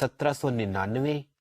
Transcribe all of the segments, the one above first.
1799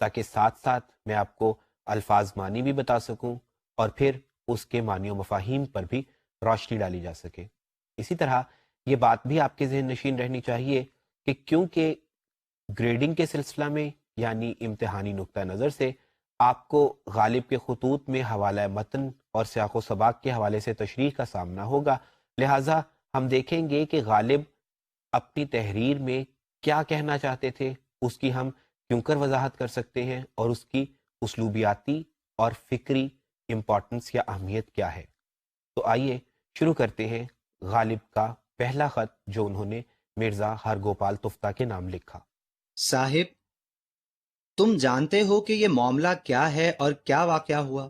تاکہ ساتھ ساتھ میں آپ کو الفاظ معنی بھی بتا سکوں اور پھر اس کے معنی و مفاہیم پر بھی روشنی ڈالی جا سکے۔ اسی طرح یہ بات بھی آپ کے ذہن نشین رہنی چاہیے کہ کیونکہ گریڈنگ کے سلسلہ میں یعنی امتحانی نقطہ نظر سے آپ کو غالب کے خطوط میں حوالہ متن اور سیاق و سباق کے حوالے سے تشریح کا سامنا ہوگا، لہٰذا ہم دیکھیں گے کہ غالب اپنی تحریر میں کیا کہنا چاہتے تھے، اس کی ہم کیوں کر وضاحت کر سکتے ہیں اور اس کی اسلوبیاتی اور فکری امپورٹنس یا اہمیت کیا ہے۔ تو آئیے شروع کرتے ہیں غالب کا پہلا خط جو انہوں نے مرزا ہرگوپال تفتہ کے نام لکھا۔ صاحب، تم جانتے ہو کہ یہ معاملہ کیا ہے اور کیا واقعہ ہوا؟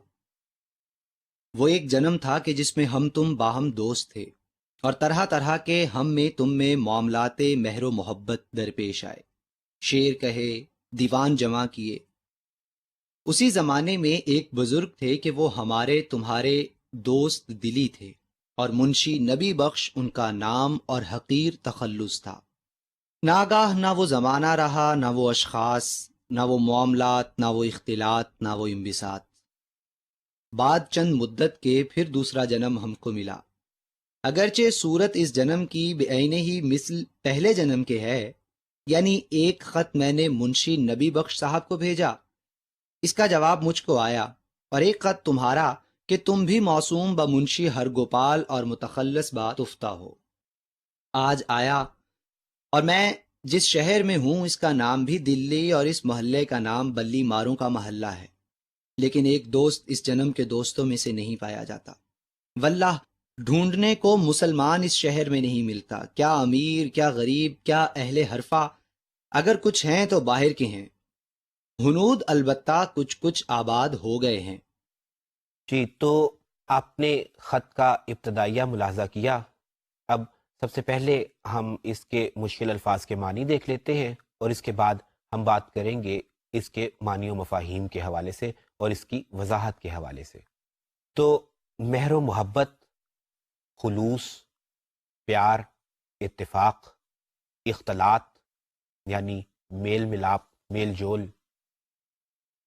وہ ایک جنم تھا کہ جس میں ہم تم باہم دوست تھے اور طرح طرح کے ہم میں تم میں معاملات مہر و محبت درپیش آئے، شعر کہے، دیوان جمع کیے۔ اسی زمانے میں ایک بزرگ تھے کہ وہ ہمارے تمہارے دوست دلی تھے اور منشی نبی بخش ان کا نام اور حقیر تخلص تھا۔ ناگاہ نہ وہ زمانہ رہا، نہ وہ اشخاص، نہ وہ معاملات، نہ وہ اختلاط، نہ وہ انبساط۔ بعد چند مدت کے پھر دوسرا جنم ہم کو ملا، اگرچہ صورت اس جنم کی بعینہ ہی مثل پہلے جنم کے ہے، یعنی ایک خط میں نے منشی نبی بخش صاحب کو بھیجا، اس کا جواب مجھ کو آیا، اور ایک خط تمہارا کہ تم بھی موسوم بمنشی ہرگوپال اور متخلص با تفتہ ہو، آج آیا، اور میں جس شہر میں ہوں اس کا نام بھی دلی اور اس محلے کا نام بلی ماروں کا محلہ ہے، لیکن ایک دوست اس جنم کے دوستوں میں سے نہیں پایا جاتا۔ واللہ ڈھونڈنے کو مسلمان اس شہر میں نہیں ملتا، کیا امیر، کیا غریب، کیا اہل حرفہ، اگر کچھ ہیں تو باہر کے ہیں، ہنود البتہ کچھ کچھ آباد ہو گئے ہیں۔ جی، تو آپ نے خط کا ابتدائیہ ملاحظہ کیا۔ اب سب سے پہلے ہم اس کے مشکل الفاظ کے معنی دیکھ لیتے ہیں اور اس کے بعد ہم بات کریں گے اس کے معنی و مفاہیم کے حوالے سے اور اس کی وضاحت کے حوالے سے۔ تو مہر و محبت، خلوص، پیار، اتفاق، اختلاط یعنی میل ملاپ، میل جول،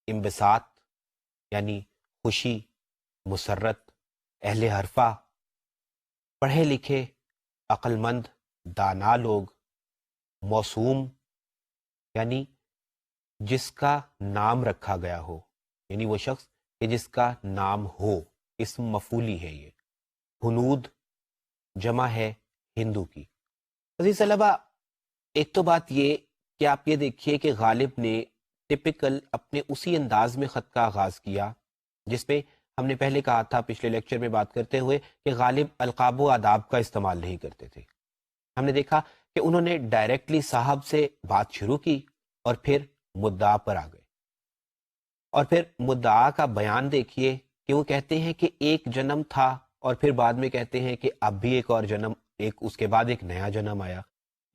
انبساط یعنی خوشی، مسرت، اہل حرفہ، پڑھے لکھے، عقل مند، دانا لوگ، موسوم یعنی جس کا نام رکھا گیا ہو، یعنی وہ شخص کہ جس کا نام ہو، اسم مفعولی ہے یہ۔ ہنود جمع ہے ہندو کی۔ عزیز طلبہ، ایک تو بات یہ کہ آپ یہ دیکھیے کہ غالب نے ٹپیکل اپنے اسی انداز میں خط کا آغاز کیا جس میں ہم نے پہلے کہا تھا پچھلے لیکچر میں بات کرتے ہوئے کہ غالب القاب و آداب کا استعمال نہیں کرتے تھے۔ ہم نے دیکھا کہ انہوں نے ڈائریکٹلی صاحب سے بات شروع کی اور پھر مدعا پر آ گئے، اور پھر مدعا کا بیان دیکھیے کہ وہ کہتے ہیں کہ ایک جنم تھا اور پھر بعد میں کہتے ہیں کہ اب بھی ایک اور جنم، ایک اس کے بعد ایک نیا جنم آیا۔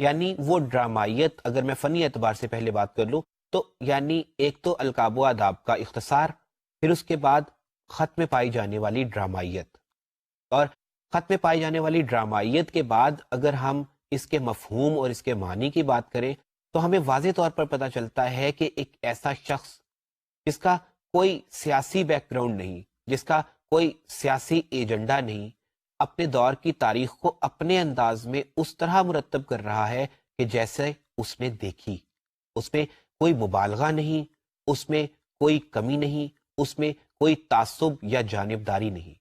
یعنی وہ ڈرامائیت، اگر میں فنی اعتبار سے پہلے بات کر لوں تو یعنی ایک تو القاب و آداب کا اختصار، پھر اس کے بعد خط میں پائی جانے والی ڈرامائیت، اور خط میں پائی جانے والی ڈرامائیت کے بعد اگر ہم اس کے مفہوم اور اس کے معنی کی بات کریں تو ہمیں واضح طور پر پتہ چلتا ہے کہ ایک ایسا شخص جس کا کوئی سیاسی بیک گراؤنڈ نہیں، جس کا کوئی سیاسی ایجنڈا نہیں، اپنے دور کی تاریخ کو اپنے انداز میں اس طرح مرتب کر رہا ہے کہ جیسے اس نے دیکھی، اس میں کوئی مبالغہ نہیں، اس میں کوئی کمی نہیں، اس میں کوئی تعصب یا جانبداری نہیں۔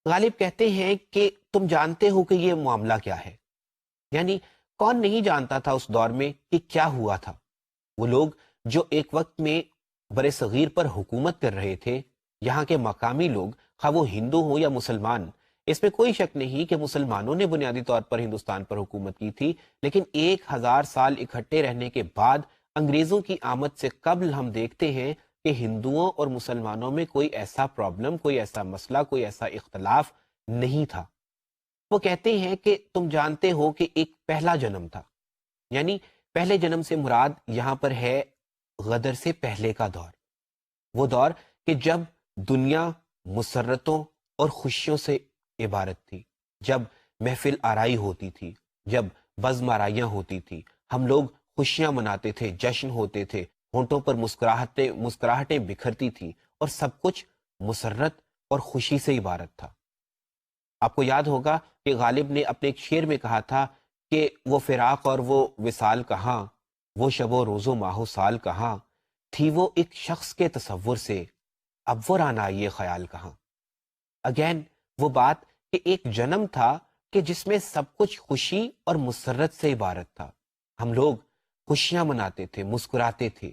غالب کہتے ہیں کہ تم جانتے ہو کہ یہ معاملہ کیا ہے، یعنی کون نہیں جانتا تھا اس دور میں کہ کیا ہوا تھا۔ وہ لوگ جو ایک وقت میں بر صغیر پر حکومت کر رہے تھے، یہاں کے مقامی لوگ، خواہ وہ ہندو ہوں یا مسلمان، اس میں کوئی شک نہیں کہ مسلمانوں نے بنیادی طور پر ہندوستان پر حکومت کی تھی، لیکن 1000 سال اکٹھے رہنے کے بعد انگریزوں کی آمد سے قبل ہم دیکھتے ہیں کہ ہندوؤں اور مسلمانوں میں کوئی ایسا پرابلم، کوئی ایسا مسئلہ، کوئی ایسا اختلاف نہیں تھا۔ وہ کہتے ہیں کہ تم جانتے ہو کہ ایک پہلا جنم تھا، یعنی پہلے جنم سے مراد یہاں پر ہے غدر سے پہلے کا دور، وہ دور کہ جب دنیا مسرتوں اور خوشیوں سے عبارت تھی، جب محفل آرائی ہوتی تھی، جب بزم آرائیاں ہوتی تھی، ہم لوگ خوشیاں مناتے تھے، جشن ہوتے تھے، ہونٹوں پر مسکراہٹیں بکھرتی تھیں اور سب کچھ مسرت اور خوشی سے عبارت تھا۔ آپ کو یاد ہوگا کہ غالب نے اپنے ایک شعر میں کہا تھا کہ وہ فراق اور وہ وصال کہاں، وہ شب و روز و ماہ و سال کہاں، تھی وہ ایک شخص کے تصور سے اب وہ رانا یہ خیال کہاں۔ اگین وہ بات کہ ایک جنم تھا کہ جس میں سب کچھ خوشی اور مسرت سے عبارت تھا۔ ہم لوگ خوشیاں مناتے تھے، مسکراتے تھے،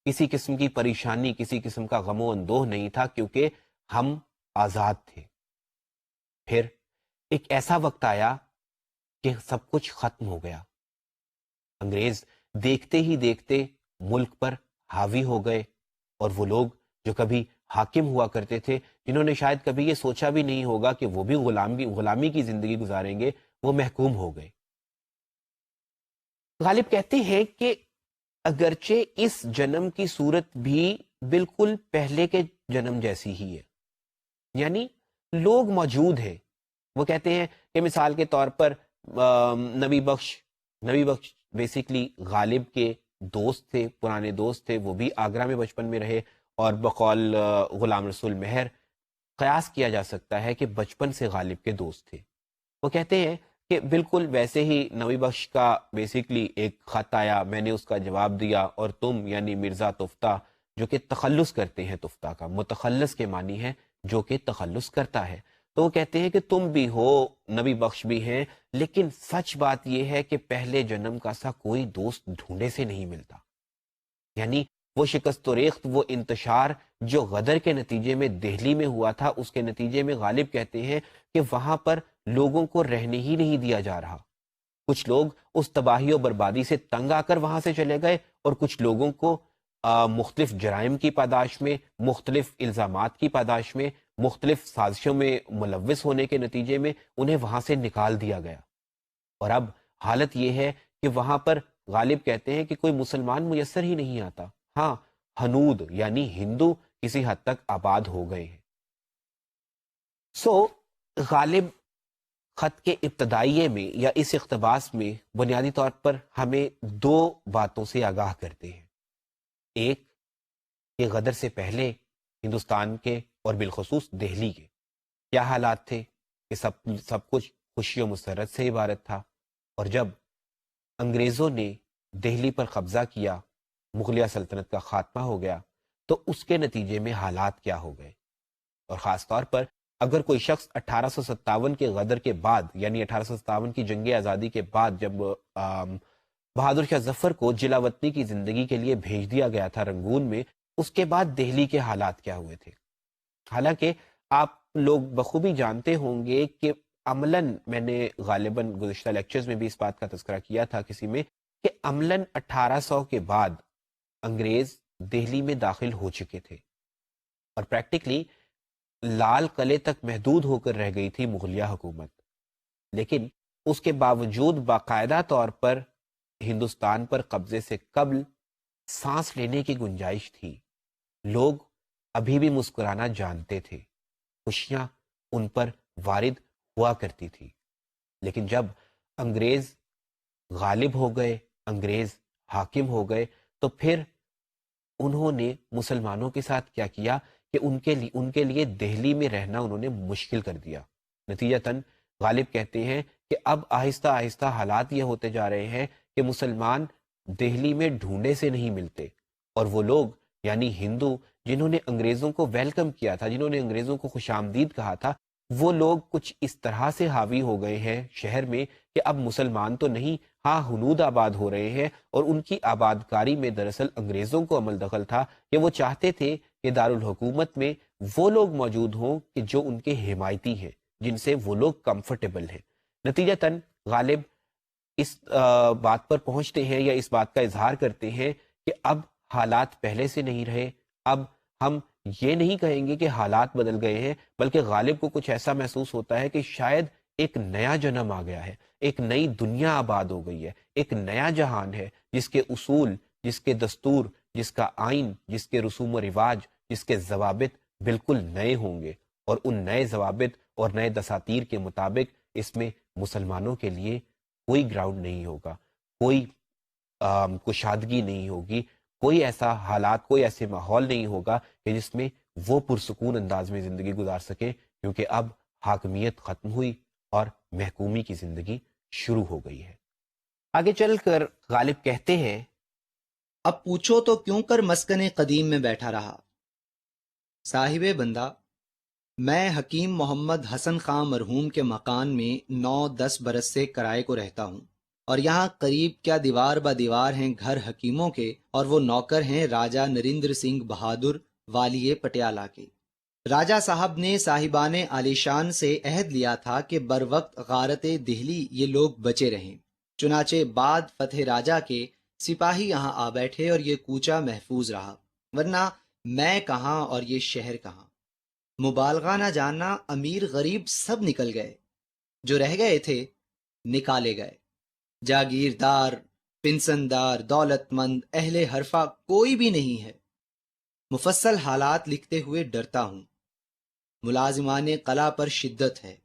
کسی قسم کی پریشانی، کسی قسم کا غم و اندوہ نہیں تھا، کیونکہ ہم آزاد تھے۔ پھر ایک ایسا وقت آیا کہ سب کچھ ختم ہو گیا۔ انگریز دیکھتے ہی دیکھتے ملک پر حاوی ہو گئے، اور وہ لوگ جو کبھی حاکم ہوا کرتے تھے، جنہوں نے شاید کبھی یہ سوچا بھی نہیں ہوگا کہ وہ بھی غلامی کی زندگی گزاریں گے، وہ محکوم ہو گئے۔ غالب کہتے ہیں کہ اگرچہ اس جنم کی صورت بھی بالکل پہلے کے جنم جیسی ہی ہے، یعنی لوگ موجود ہیں۔ وہ کہتے ہیں کہ مثال کے طور پر نبی بخش بیسیکلی غالب کے دوست تھے، پرانے دوست تھے، وہ بھی آگرہ میں بچپن میں رہے، اور بقول غلام رسول مہر قیاس کیا جا سکتا ہے کہ بچپن سے غالب کے دوست تھے۔ وہ کہتے ہیں کہ بالکل ویسے ہی نبی بخش کا بیسیکلی ایک خط آیا، میں نے اس کا جواب دیا، اور تم یعنی مرزا تفتہ، جو کہ تخلص کرتے ہیں، تفتہ کا متخلص کے معنی ہے جو کہ تخلص کرتا ہے، تو وہ کہتے ہیں کہ تم بھی ہو، نبی بخش بھی ہیں، لیکن سچ بات یہ ہے کہ پہلے جنم کا سا کوئی دوست ڈھونڈے سے نہیں ملتا۔ یعنی وہ شکست و ریخت، وہ انتشار جو غدر کے نتیجے میں دہلی میں ہوا تھا، اس کے نتیجے میں غالب کہتے ہیں کہ وہاں پر لوگوں کو رہنے ہی نہیں دیا جا رہا۔ کچھ لوگ اس تباہی و بربادی سے تنگ آ کر وہاں سے چلے گئے، اور کچھ لوگوں کو مختلف جرائم کی پاداش میں، مختلف الزامات کی پاداش میں، مختلف سازشوں میں ملوث ہونے کے نتیجے میں انہیں وہاں سے نکال دیا گیا۔ اور اب حالت یہ ہے کہ وہاں پر غالب کہتے ہیں کہ کوئی مسلمان میسر ہی نہیں آتا۔ ہاں، ہنود یعنی ہندو کسی حد تک آباد ہو گئے ہیں۔ غالب خط کے ابتدائیے میں یا اس اقتباس میں بنیادی طور پر ہمیں دو باتوں سے آگاہ کرتے ہیں۔ ایک، کہ غدر سے پہلے ہندوستان کے اور بالخصوص دہلی کے کیا حالات تھے، کہ سب کچھ خوشی و مسرت سے عبارت تھا، اور جب انگریزوں نے دہلی پر قبضہ کیا، مغلیہ سلطنت کا خاتمہ ہو گیا، تو اس کے نتیجے میں حالات کیا ہو گئے۔ اور خاص طور پر اگر کوئی شخص 1857 کے غدر کے بعد، یعنی 1857 کی جنگ آزادی کے بعد، جب بہادر شاہ ظفر کو جلا وطنی کی زندگی کے لیے بھیج دیا گیا تھا رنگون میں، اس کے بعد دہلی کے حالات کیا ہوئے تھے۔ حالانکہ آپ لوگ بخوبی جانتے ہوں گے کہ عملاً، میں نے غالباً گزشتہ لیکچرز میں بھی اس بات کا تذکرہ کیا تھا کسی میں، کہ عملاً 1800 کے بعد انگریز دہلی میں داخل ہو چکے تھے، اور پریکٹیکلی لال قلعے تک محدود ہو کر رہ گئی تھی مغلیہ حکومت۔ لیکن اس کے باوجود باقاعدہ طور پر ہندوستان پر قبضے سے قبل سانس لینے کی گنجائش تھی، لوگ ابھی بھی مسکرانا جانتے تھے، خوشیاں ان پر وارد ہوا کرتی تھی۔ لیکن جب انگریز غالب ہو گئے، انگریز حاکم ہو گئے، تو پھر انہوں نے مسلمانوں کے ساتھ کیا کیا کہ ان کے لیے دہلی میں رہنا انہوں نے مشکل کر دیا۔ نتیجتاً غالب کہتے ہیں کہ اب آہستہ آہستہ حالات یہ ہوتے جا رہے ہیں کہ مسلمان دہلی میں ڈھونڈے سے نہیں ملتے، اور وہ لوگ یعنی ہندو جنہوں نے انگریزوں کو ویلکم کیا تھا، جنہوں نے انگریزوں کو خوش آمدید کہا تھا، وہ لوگ کچھ اس طرح سے حاوی ہو گئے ہیں شہر میں کہ اب مسلمان تو نہیں، ہاں ہنود آباد ہو رہے ہیں، اور ان کی آباد کاری میں دراصل انگریزوں کو عمل دخل تھا کہ وہ چاہتے تھے کہ دارالحکومت میں وہ لوگ موجود ہوں کہ جو ان کے حمایتی ہیں، جن سے وہ لوگ کمفرٹیبل ہیں۔ نتیجتاً غالب اس بات پر پہنچتے ہیں یا اس بات کا اظہار کرتے ہیں کہ اب حالات پہلے سے نہیں رہے، اب ہم یہ نہیں کہیں گے کہ حالات بدل گئے ہیں، بلکہ غالب کو کچھ ایسا محسوس ہوتا ہے کہ شاید ایک نیا جنم آ گیا ہے، ایک نئی دنیا آباد ہو گئی ہے، ایک نیا جہان ہے جس کے اصول، جس کے دستور، جس کا آئین، جس کے رسوم و رواج، جس کے ضوابط بالکل نئے ہوں گے، اور ان نئے ضوابط اور نئے دساتیر کے مطابق اس میں مسلمانوں کے لیے کوئی گراؤنڈ نہیں ہوگا، کوئی کشادگی نہیں ہوگی، کوئی ایسا حالات، کوئی ایسے ماحول نہیں ہوگا کہ جس میں وہ پرسکون انداز میں زندگی گزار سکیں، کیونکہ اب حاکمیت ختم ہوئی اور محکومی کی زندگی شروع ہو گئی ہے۔ آگے چل کر غالب کہتے ہیں، اب پوچھو تو کیوں کر مسکن قدیم میں بیٹھا رہا؟ صاحب بندہ، میں حکیم محمد حسن خان مرحوم کے مکان میں 9-10 برس سے کرائے کو رہتا ہوں، اور یہاں قریب کیا دیوار با دیوار ہیں گھر حکیموں کے، اور وہ نوکر ہیں راجہ نریندر سنگھ بہادر والی پٹیالہ کے۔ راجہ صاحب نے صاحبان عالیشان سے عہد لیا تھا کہ بر وقت غارت دہلی یہ لوگ بچے رہیں، چنانچہ بعد فتح راجہ کے سپاہی یہاں آ بیٹھے اور یہ کوچہ محفوظ رہا، ورنہ میں کہاں اور یہ شہر کہاں۔ مبالغہ نہ جاننا، امیر غریب سب نکل گئے، جو رہ گئے تھے نکالے گئے، جاگیردار، پنسندار، دولت مند، اہل حرفہ کوئی بھی نہیں ہے۔ مفصل حالات لکھتے ہوئے ڈرتا ہوں۔ ملازمان قلعہ پر شدت ہے،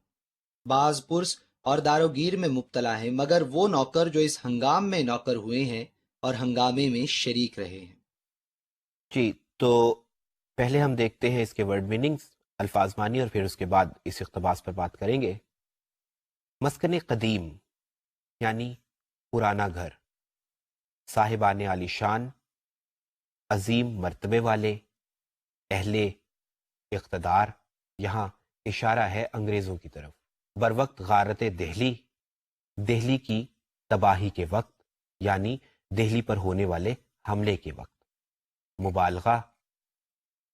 بعض پرس اور داروگیر میں مبتلا ہیں، مگر وہ نوکر جو اس ہنگام میں نوکر ہوئے ہیں اور ہنگامے میں شریک رہے ہیں۔ جی تو پہلے ہم دیکھتے ہیں اس کے ورڈ میننگز، الفاظ معنی، اور پھر اس کے بعد اس اقتباس پر بات کریں گے۔ مسکن قدیم یعنی پرانا گھر، صاحبان عالی شان، عظیم مرتبے والے، اہل اقتدار، یہاں اشارہ ہے انگریزوں کی طرف۔ بر وقت غارت دہلی، دہلی کی تباہی کے وقت، یعنی دہلی پر ہونے والے حملے کے وقت۔ مبالغہ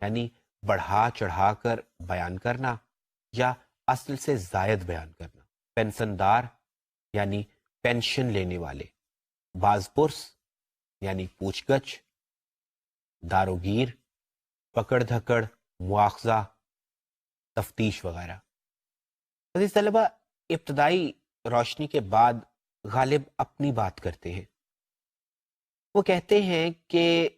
یعنی بڑھا چڑھا کر بیان کرنا یا اصل سے زائد بیان کرنا۔ پینشندار یعنی پینشن لینے والے۔ باز پرس یعنی پوچھ گچھ۔ داروگیر پکڑ دھکڑ، مواخذہ، تفتیش وغیرہ۔ عزیز طلبہ، ابتدائی روشنی کے بعد غالب اپنی بات کرتے ہیں۔ وہ کہتے ہیں کہ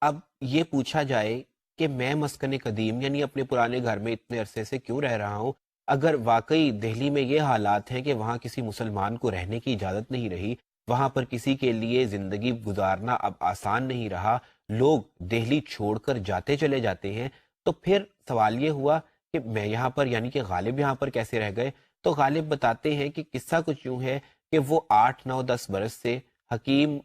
اب یہ پوچھا جائے کہ میں مسکن قدیم یعنی اپنے پرانے گھر میں اتنے عرصے سے کیوں رہ رہا ہوں، اگر واقعی دہلی میں یہ حالات ہیں کہ وہاں کسی مسلمان کو رہنے کی اجازت نہیں رہی، وہاں پر کسی کے لیے زندگی گزارنا اب آسان نہیں رہا، لوگ دہلی چھوڑ کر جاتے چلے جاتے ہیں، تو پھر سوال یہ ہوا کہ میں یہاں پر یعنی کہ غالب یہاں پر کیسے رہ گئے؟ تو غالب بتاتے ہیں کہ قصہ کچھ یوں ہے کہ وہ 8-9-10 برس سے حکیم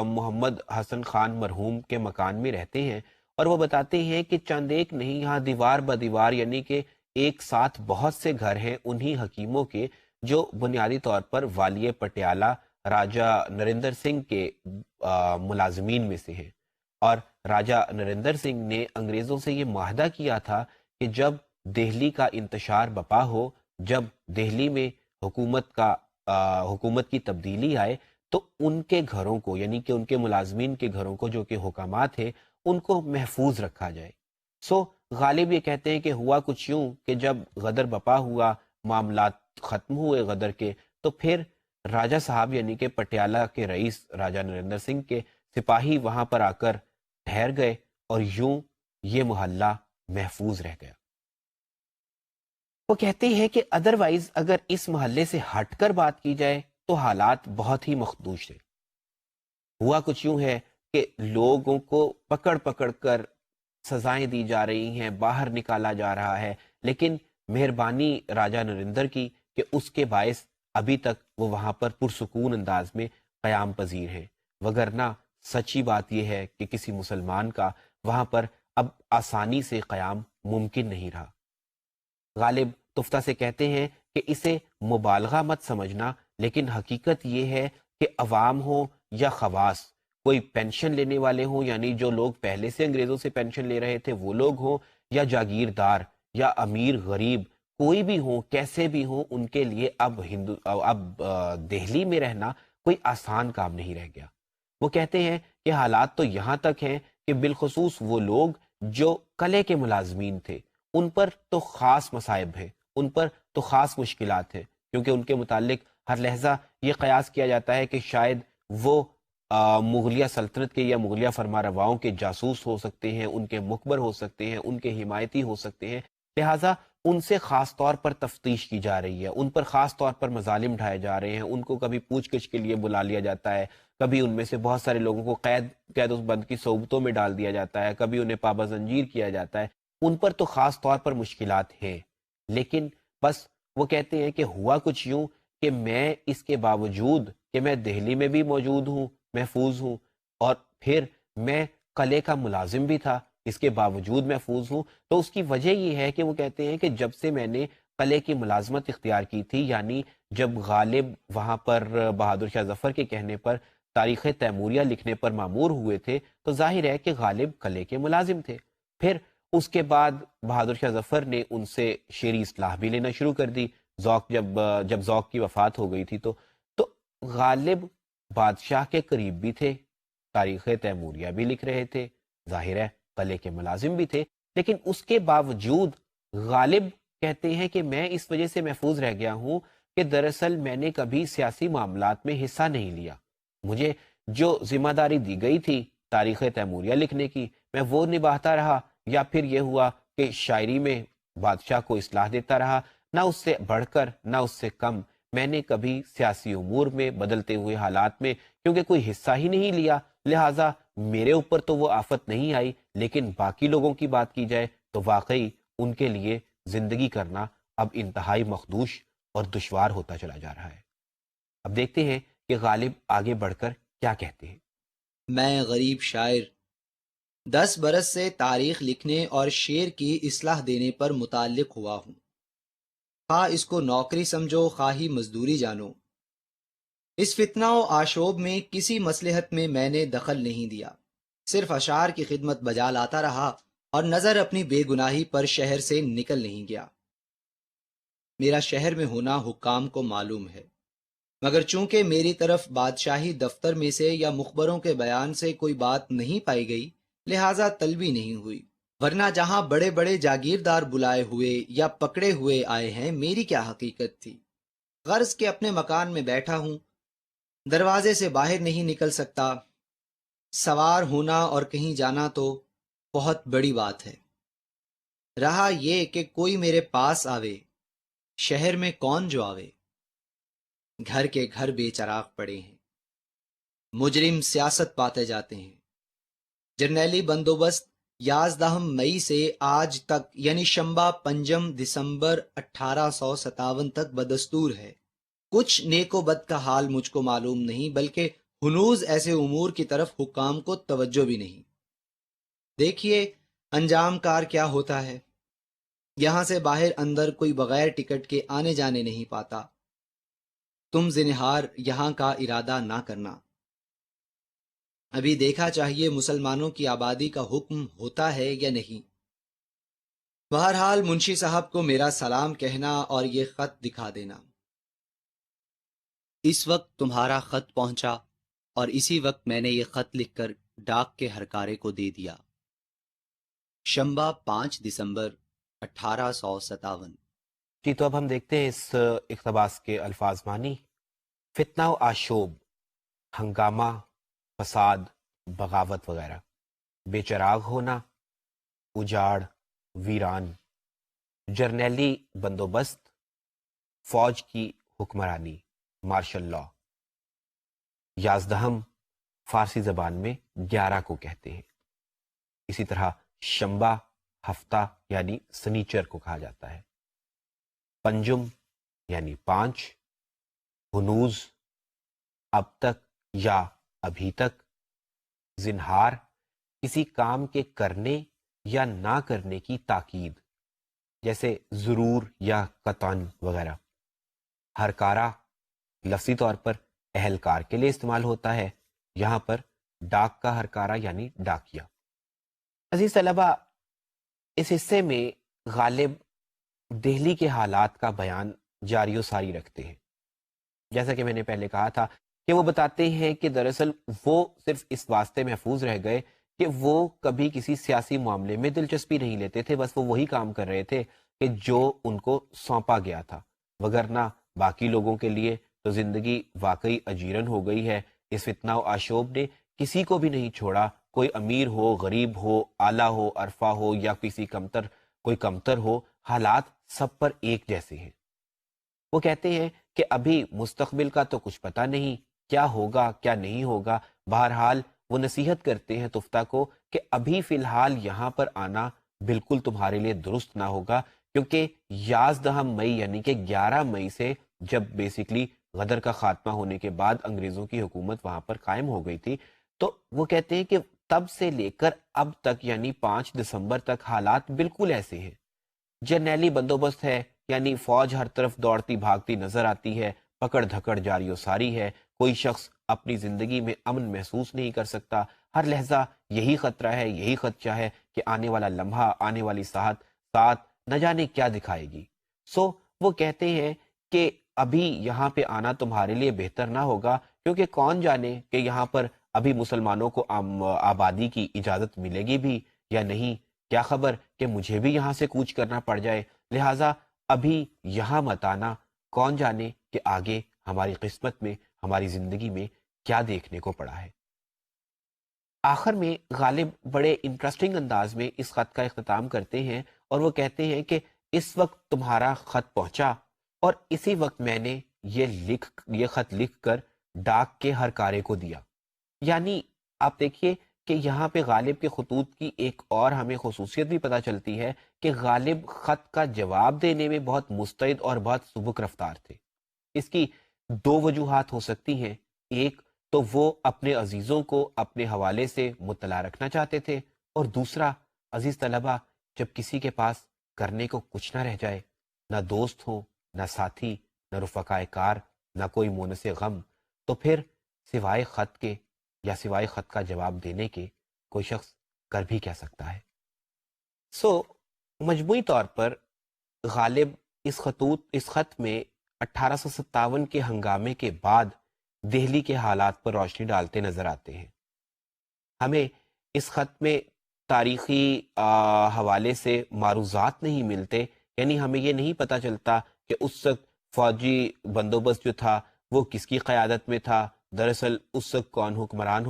محمد حسن خان مرحوم کے مکان میں رہتے ہیں، اور وہ بتاتے ہیں کہ چند ایک نہیں، یہاں دیوار بدیوار یعنی کہ ایک ساتھ بہت سے گھر ہیں انہی حکیموں کے جو بنیادی طور پر والی پٹیالہ راجہ نریندر سنگھ کے ملازمین میں سے ہیں۔ اور راجہ نریندر سنگھ نے انگریزوں سے یہ معاہدہ کیا تھا کہ جب دہلی کا انتشار بپا ہو، جب دہلی میں حکومت کی تبدیلی آئے، تو ان کے گھروں کو یعنی کہ ان کے ملازمین کے گھروں کو جو کہ حکامات ہیں ان کو محفوظ رکھا جائے۔ سو غالب یہ کہتے ہیں کہ ہوا کچھ یوں کہ جب غدر بپا ہوا، معاملات ختم ہوئے غدر کے، تو پھر راجہ صاحب یعنی کہ پٹیالہ کے رئیس راجہ نریندر سنگھ کے سپاہی وہاں پر آ کر ٹھہر گئے، اور یوں یہ محلہ محفوظ رہ گیا۔ وہ کہتے ہیں کہ ادروائز اگر اس محلے سے ہٹ کر بات کی جائے تو حالات بہت ہی مخدوش تھے۔ ہوا کچھ یوں ہے کہ لوگوں کو پکڑ پکڑ کر سزائیں دی جا رہی ہیں، باہر نکالا جا رہا ہے، لیکن مہربانی راجہ نریندر کی کہ اس کے باعث ابھی تک وہ وہاں پر پرسکون انداز میں قیام پذیر ہیں، وگرنہ سچی بات یہ ہے کہ کسی مسلمان کا وہاں پر اب آسانی سے قیام ممکن نہیں رہا۔ غالب تفتہ سے کہتے ہیں کہ اسے مبالغہ مت سمجھنا، لیکن حقیقت یہ ہے کہ عوام ہو یا خواص، کوئی پینشن لینے والے ہوں یعنی جو لوگ پہلے سے انگریزوں سے پینشن لے رہے تھے وہ لوگ ہوں، یا جاگیردار یا امیر غریب، کوئی بھی ہوں، کیسے بھی ہوں، ان کے لیے اب دہلی میں رہنا کوئی آسان کام نہیں رہ گیا۔ وہ کہتے ہیں کہ حالات تو یہاں تک ہیں کہ بالخصوص وہ لوگ جو قلعے کے ملازمین تھے ان پر تو خاص مصائب ہیں، ان پر تو خاص مشکلات ہیں، کیونکہ ان کے متعلق ہر لحظہ یہ قیاس کیا جاتا ہے کہ شاید وہ مغلیہ سلطنت کے یا مغلیہ فرما رواؤں کے جاسوس ہو سکتے ہیں، ان کے مخبر ہو سکتے ہیں، ان کے حمایتی ہو سکتے ہیں، لہٰذا ان سے خاص طور پر تفتیش کی جا رہی ہے، ان پر خاص طور پر مظالم ڈھائے جا رہے ہیں، ان کو کبھی پوچھ گچھ کے لیے بلا لیا جاتا ہے، کبھی ان میں سے بہت سارے لوگوں کو قید و بند کی صحبتوں میں ڈال دیا جاتا ہے، کبھی انہیں پابہ زنجیر کیا جاتا ہے. ان پر تو خاص طور پر مشکلات ہیں، لیکن بس وہ کہتے ہیں کہ ہوا کچھ یوں کہ میں اس کے باوجود کہ میں دہلی میں بھی موجود ہوں، محفوظ ہوں، اور پھر میں قلعے کا ملازم بھی تھا، اس کے باوجود محفوظ ہوں. تو اس کی وجہ یہ ہے کہ وہ کہتے ہیں کہ جب سے میں نے قلعے کی ملازمت اختیار کی تھی، یعنی جب غالب وہاں پر بہادر شاہ ظفر کے کہنے پر تاریخ تیموریہ لکھنے پر مامور ہوئے تھے، تو ظاہر ہے کہ غالب قلعے کے ملازم تھے. پھر اس کے بعد بہادر شاہ ظفر نے ان سے شعری اصلاح بھی لینا شروع کر دی. جب ذوق کی وفات ہو گئی تھی تو غالب بادشاہ کے قریب بھی تھے، تاریخ تیموریہ بھی لکھ رہے تھے، ظاہر ہے قلعے کے ملازم بھی تھے، لیکن اس کے باوجود غالب کہتے ہیں کہ میں اس وجہ سے محفوظ رہ گیا ہوں کہ دراصل میں نے کبھی سیاسی معاملات میں حصہ نہیں لیا. مجھے جو ذمہ داری دی گئی تھی تاریخ تیموریہ لکھنے کی، میں وہ نبھاتا رہا، یا پھر یہ ہوا کہ شاعری میں بادشاہ کو اصلاح دیتا رہا. نہ اس سے بڑھ کر نہ اس سے کم میں نے کبھی سیاسی امور میں بدلتے ہوئے حالات میں کیونکہ کوئی حصہ ہی نہیں لیا، لہٰذا میرے اوپر تو وہ آفت نہیں آئی. لیکن باقی لوگوں کی بات کی جائے تو واقعی ان کے لیے زندگی کرنا اب انتہائی مخدوش اور دشوار ہوتا چلا جا رہا ہے. اب دیکھتے ہیں کہ غالب آگے بڑھ کر کیا کہتے ہیں. میں غریب شاعر 10 برس سے تاریخ لکھنے اور شعر کی اصلاح دینے پر متعلق ہوا ہوں. خواہ اس کو نوکری سمجھو خواہی مزدوری جانو، اس فتنہ و آشوب میں کسی مصلحت میں میں نے دخل نہیں دیا، صرف اشعار کی خدمت بجا لاتا رہا اور نظر اپنی بے گناہی پر شہر سے نکل نہیں گیا. میرا شہر میں ہونا حکام کو معلوم ہے، مگر چونکہ میری طرف بادشاہی دفتر میں سے یا مخبروں کے بیان سے کوئی بات نہیں پائی گئی، لہٰذا طلبی نہیں ہوئی. ورنہ جہاں بڑے بڑے جاگیردار بلائے ہوئے یا پکڑے ہوئے آئے ہیں، میری کیا حقیقت تھی؟ غرض کہ اپنے مکان میں بیٹھا ہوں، دروازے سے باہر نہیں نکل سکتا. سوار ہونا اور کہیں جانا تو بہت بڑی بات ہے. رہا یہ کہ کوئی میرے پاس آوے، شہر میں کون جو آوے. گھر کے گھر بے چراغ پڑے ہیں، مجرم سیاست پاتے جاتے ہیں. جرنیلی بندوبست 11 مئی سے آج تک یعنی شنبہ 5 دسمبر 1857 تک بدستور ہے. کچھ نیک و بد کا حال مجھ کو معلوم نہیں، بلکہ ہنوز ایسے امور کی طرف حکام کو توجہ بھی نہیں. دیکھیے انجام کار کیا ہوتا ہے. یہاں سے باہر اندر کوئی بغیر ٹکٹ کے آنے جانے نہیں پاتا. تم زنہار یہاں کا ارادہ نہ کرنا. ابھی دیکھا چاہیے مسلمانوں کی آبادی کا حکم ہوتا ہے یا نہیں. بہرحال منشی صاحب کو میرا سلام کہنا اور یہ خط دکھا دینا. اس وقت تمہارا خط پہنچا اور اسی وقت میں نے یہ خط لکھ کر ڈاک کے ہرکارے کو دے دیا. شنبہ 5 دسمبر 1857. جی تو اب ہم دیکھتے ہیں اس اقتباس کے الفاظ معنی. فتنہ و آشوب، ہنگامہ، فساد، بغاوت وغیرہ، بے چراغ ہونا، اجاڑ، ویران، جرنیلی بندوبست، فوج کی حکمرانی، مارشل لا. 11 فارسی زبان میں 11 کو کہتے ہیں. اسی طرح شنبہ ہفتہ یعنی سنیچر کو کہا جاتا ہے. پنجم یعنی 5، ہنوز اب تک یا ابھی تک، زنہار کسی کام کے کرنے یا نہ کرنے کی تاکید جیسے ضرور یا قطعاً وغیرہ. ہرکارہ لفظی طور پر اہلکار کے لیے استعمال ہوتا ہے، یہاں پر ڈاک کا ہرکارہ یعنی ڈاکیا. عزیز طلبہ، اس حصے میں غالب دہلی کے حالات کا بیان جاری و ساری رکھتے ہیں. جیسا کہ میں نے پہلے کہا تھا کہ وہ بتاتے ہیں کہ دراصل وہ صرف اس واسطے محفوظ رہ گئے کہ وہ کبھی کسی سیاسی معاملے میں دلچسپی نہیں لیتے تھے، بس وہ وہی کام کر رہے تھے کہ جو ان کو سونپا گیا تھا. وگرنہ باقی لوگوں کے لیے تو زندگی واقعی اجیرن ہو گئی ہے. اس فتنہ و آشوب نے کسی کو بھی نہیں چھوڑا، کوئی امیر ہو، غریب ہو، اعلیٰ ہو، عرفہ ہو یا کوئی کمتر ہو، حالات سب پر ایک جیسے ہیں۔ وہ کہتے ہیں کہ ابھی مستقبل کا تو کچھ پتہ نہیں، کیا ہوگا کیا نہیں ہوگا۔ بہرحال وہ نصیحت کرتے ہیں تفتہ کو کہ ابھی فی الحال یہاں پر آنا بالکل تمہارے لیے درست نہ ہوگا، کیونکہ 11 مئی یعنی کہ 11 مئی سے جب بیسیکلی غدر کا خاتمہ ہونے کے بعد انگریزوں کی حکومت وہاں پر قائم ہو گئی تھی، تو وہ کہتے ہیں کہ تب سے لے کر اب تک یعنی 5 دسمبر تک حالات بالکل ایسے ہیں۔ جرنیلی بندوبست ہے، یعنی فوج ہر طرف دوڑتی بھاگتی نظر آتی ہے، پکڑ دھکڑ جاری و ساری ہے، کوئی شخص اپنی زندگی میں امن محسوس نہیں کر سکتا، ہر لحظہ یہی خطرہ ہے، یہی خدشہ ہے کہ آنے والا لمحہ، آنے والی ساتھ نہ جانے کیا دکھائے گی۔ سو وہ کہتے ہیں کہ ابھی یہاں پہ آنا تمہارے لیے بہتر نہ ہوگا، کیونکہ کون جانے کہ یہاں پر ابھی مسلمانوں کو آبادی کی اجازت ملے گی بھی یا نہیں، کیا خبر کہ مجھے بھی یہاں سے کوچ کرنا پڑ جائے، لہٰذا ابھی یہاں مت آنا، کون جانے کہ آگے ہماری قسمت میں، ہماری زندگی میں کیا دیکھنے کو پڑا ہے۔ آخر میں غالب بڑے انٹرسٹنگ انداز میں اس خط کا اختتام کرتے ہیں اور وہ کہتے ہیں کہ اس وقت تمہارا خط پہنچا اور اسی وقت میں نے یہ خط لکھ کر ڈاک کے ہر کارے کو دیا۔ یعنی آپ دیکھیے کہ یہاں پہ غالب کے خطوط کی ایک اور ہمیں خصوصیت بھی پتہ چلتی ہے کہ غالب خط کا جواب دینے میں بہت مستعد اور بہت سبک رفتار تھے۔ اس کی 2 وجوہات ہو سکتی ہیں۔ ایک تو وہ اپنے عزیزوں کو اپنے حوالے سے مطلع رکھنا چاہتے تھے، اور دوسرا، عزیز طلبہ، جب کسی کے پاس کرنے کو کچھ نہ رہ جائے، نہ دوست ہوں، نہ ساتھی، نہ رفقائے کار، نہ کوئی مونس غم، تو پھر سوائے خط کے یا سوائے خط کا جواب دینے کے کوئی شخص کر بھی کیا سکتا ہے۔ مجموعی طور پر غالب اس خط میں 1857 کے ہنگامے کے بعد دہلی کے حالات پر روشنی ڈالتے نظر آتے ہیں۔ ہمیں اس خط میں تاریخی حوالے سے معروضات نہیں ملتے، یعنی ہمیں یہ نہیں پتہ چلتا کہ اس وقت فوجی بندوبست جو تھا وہ کس کی قیادت میں تھا، دراصل اس وقت کون حکمران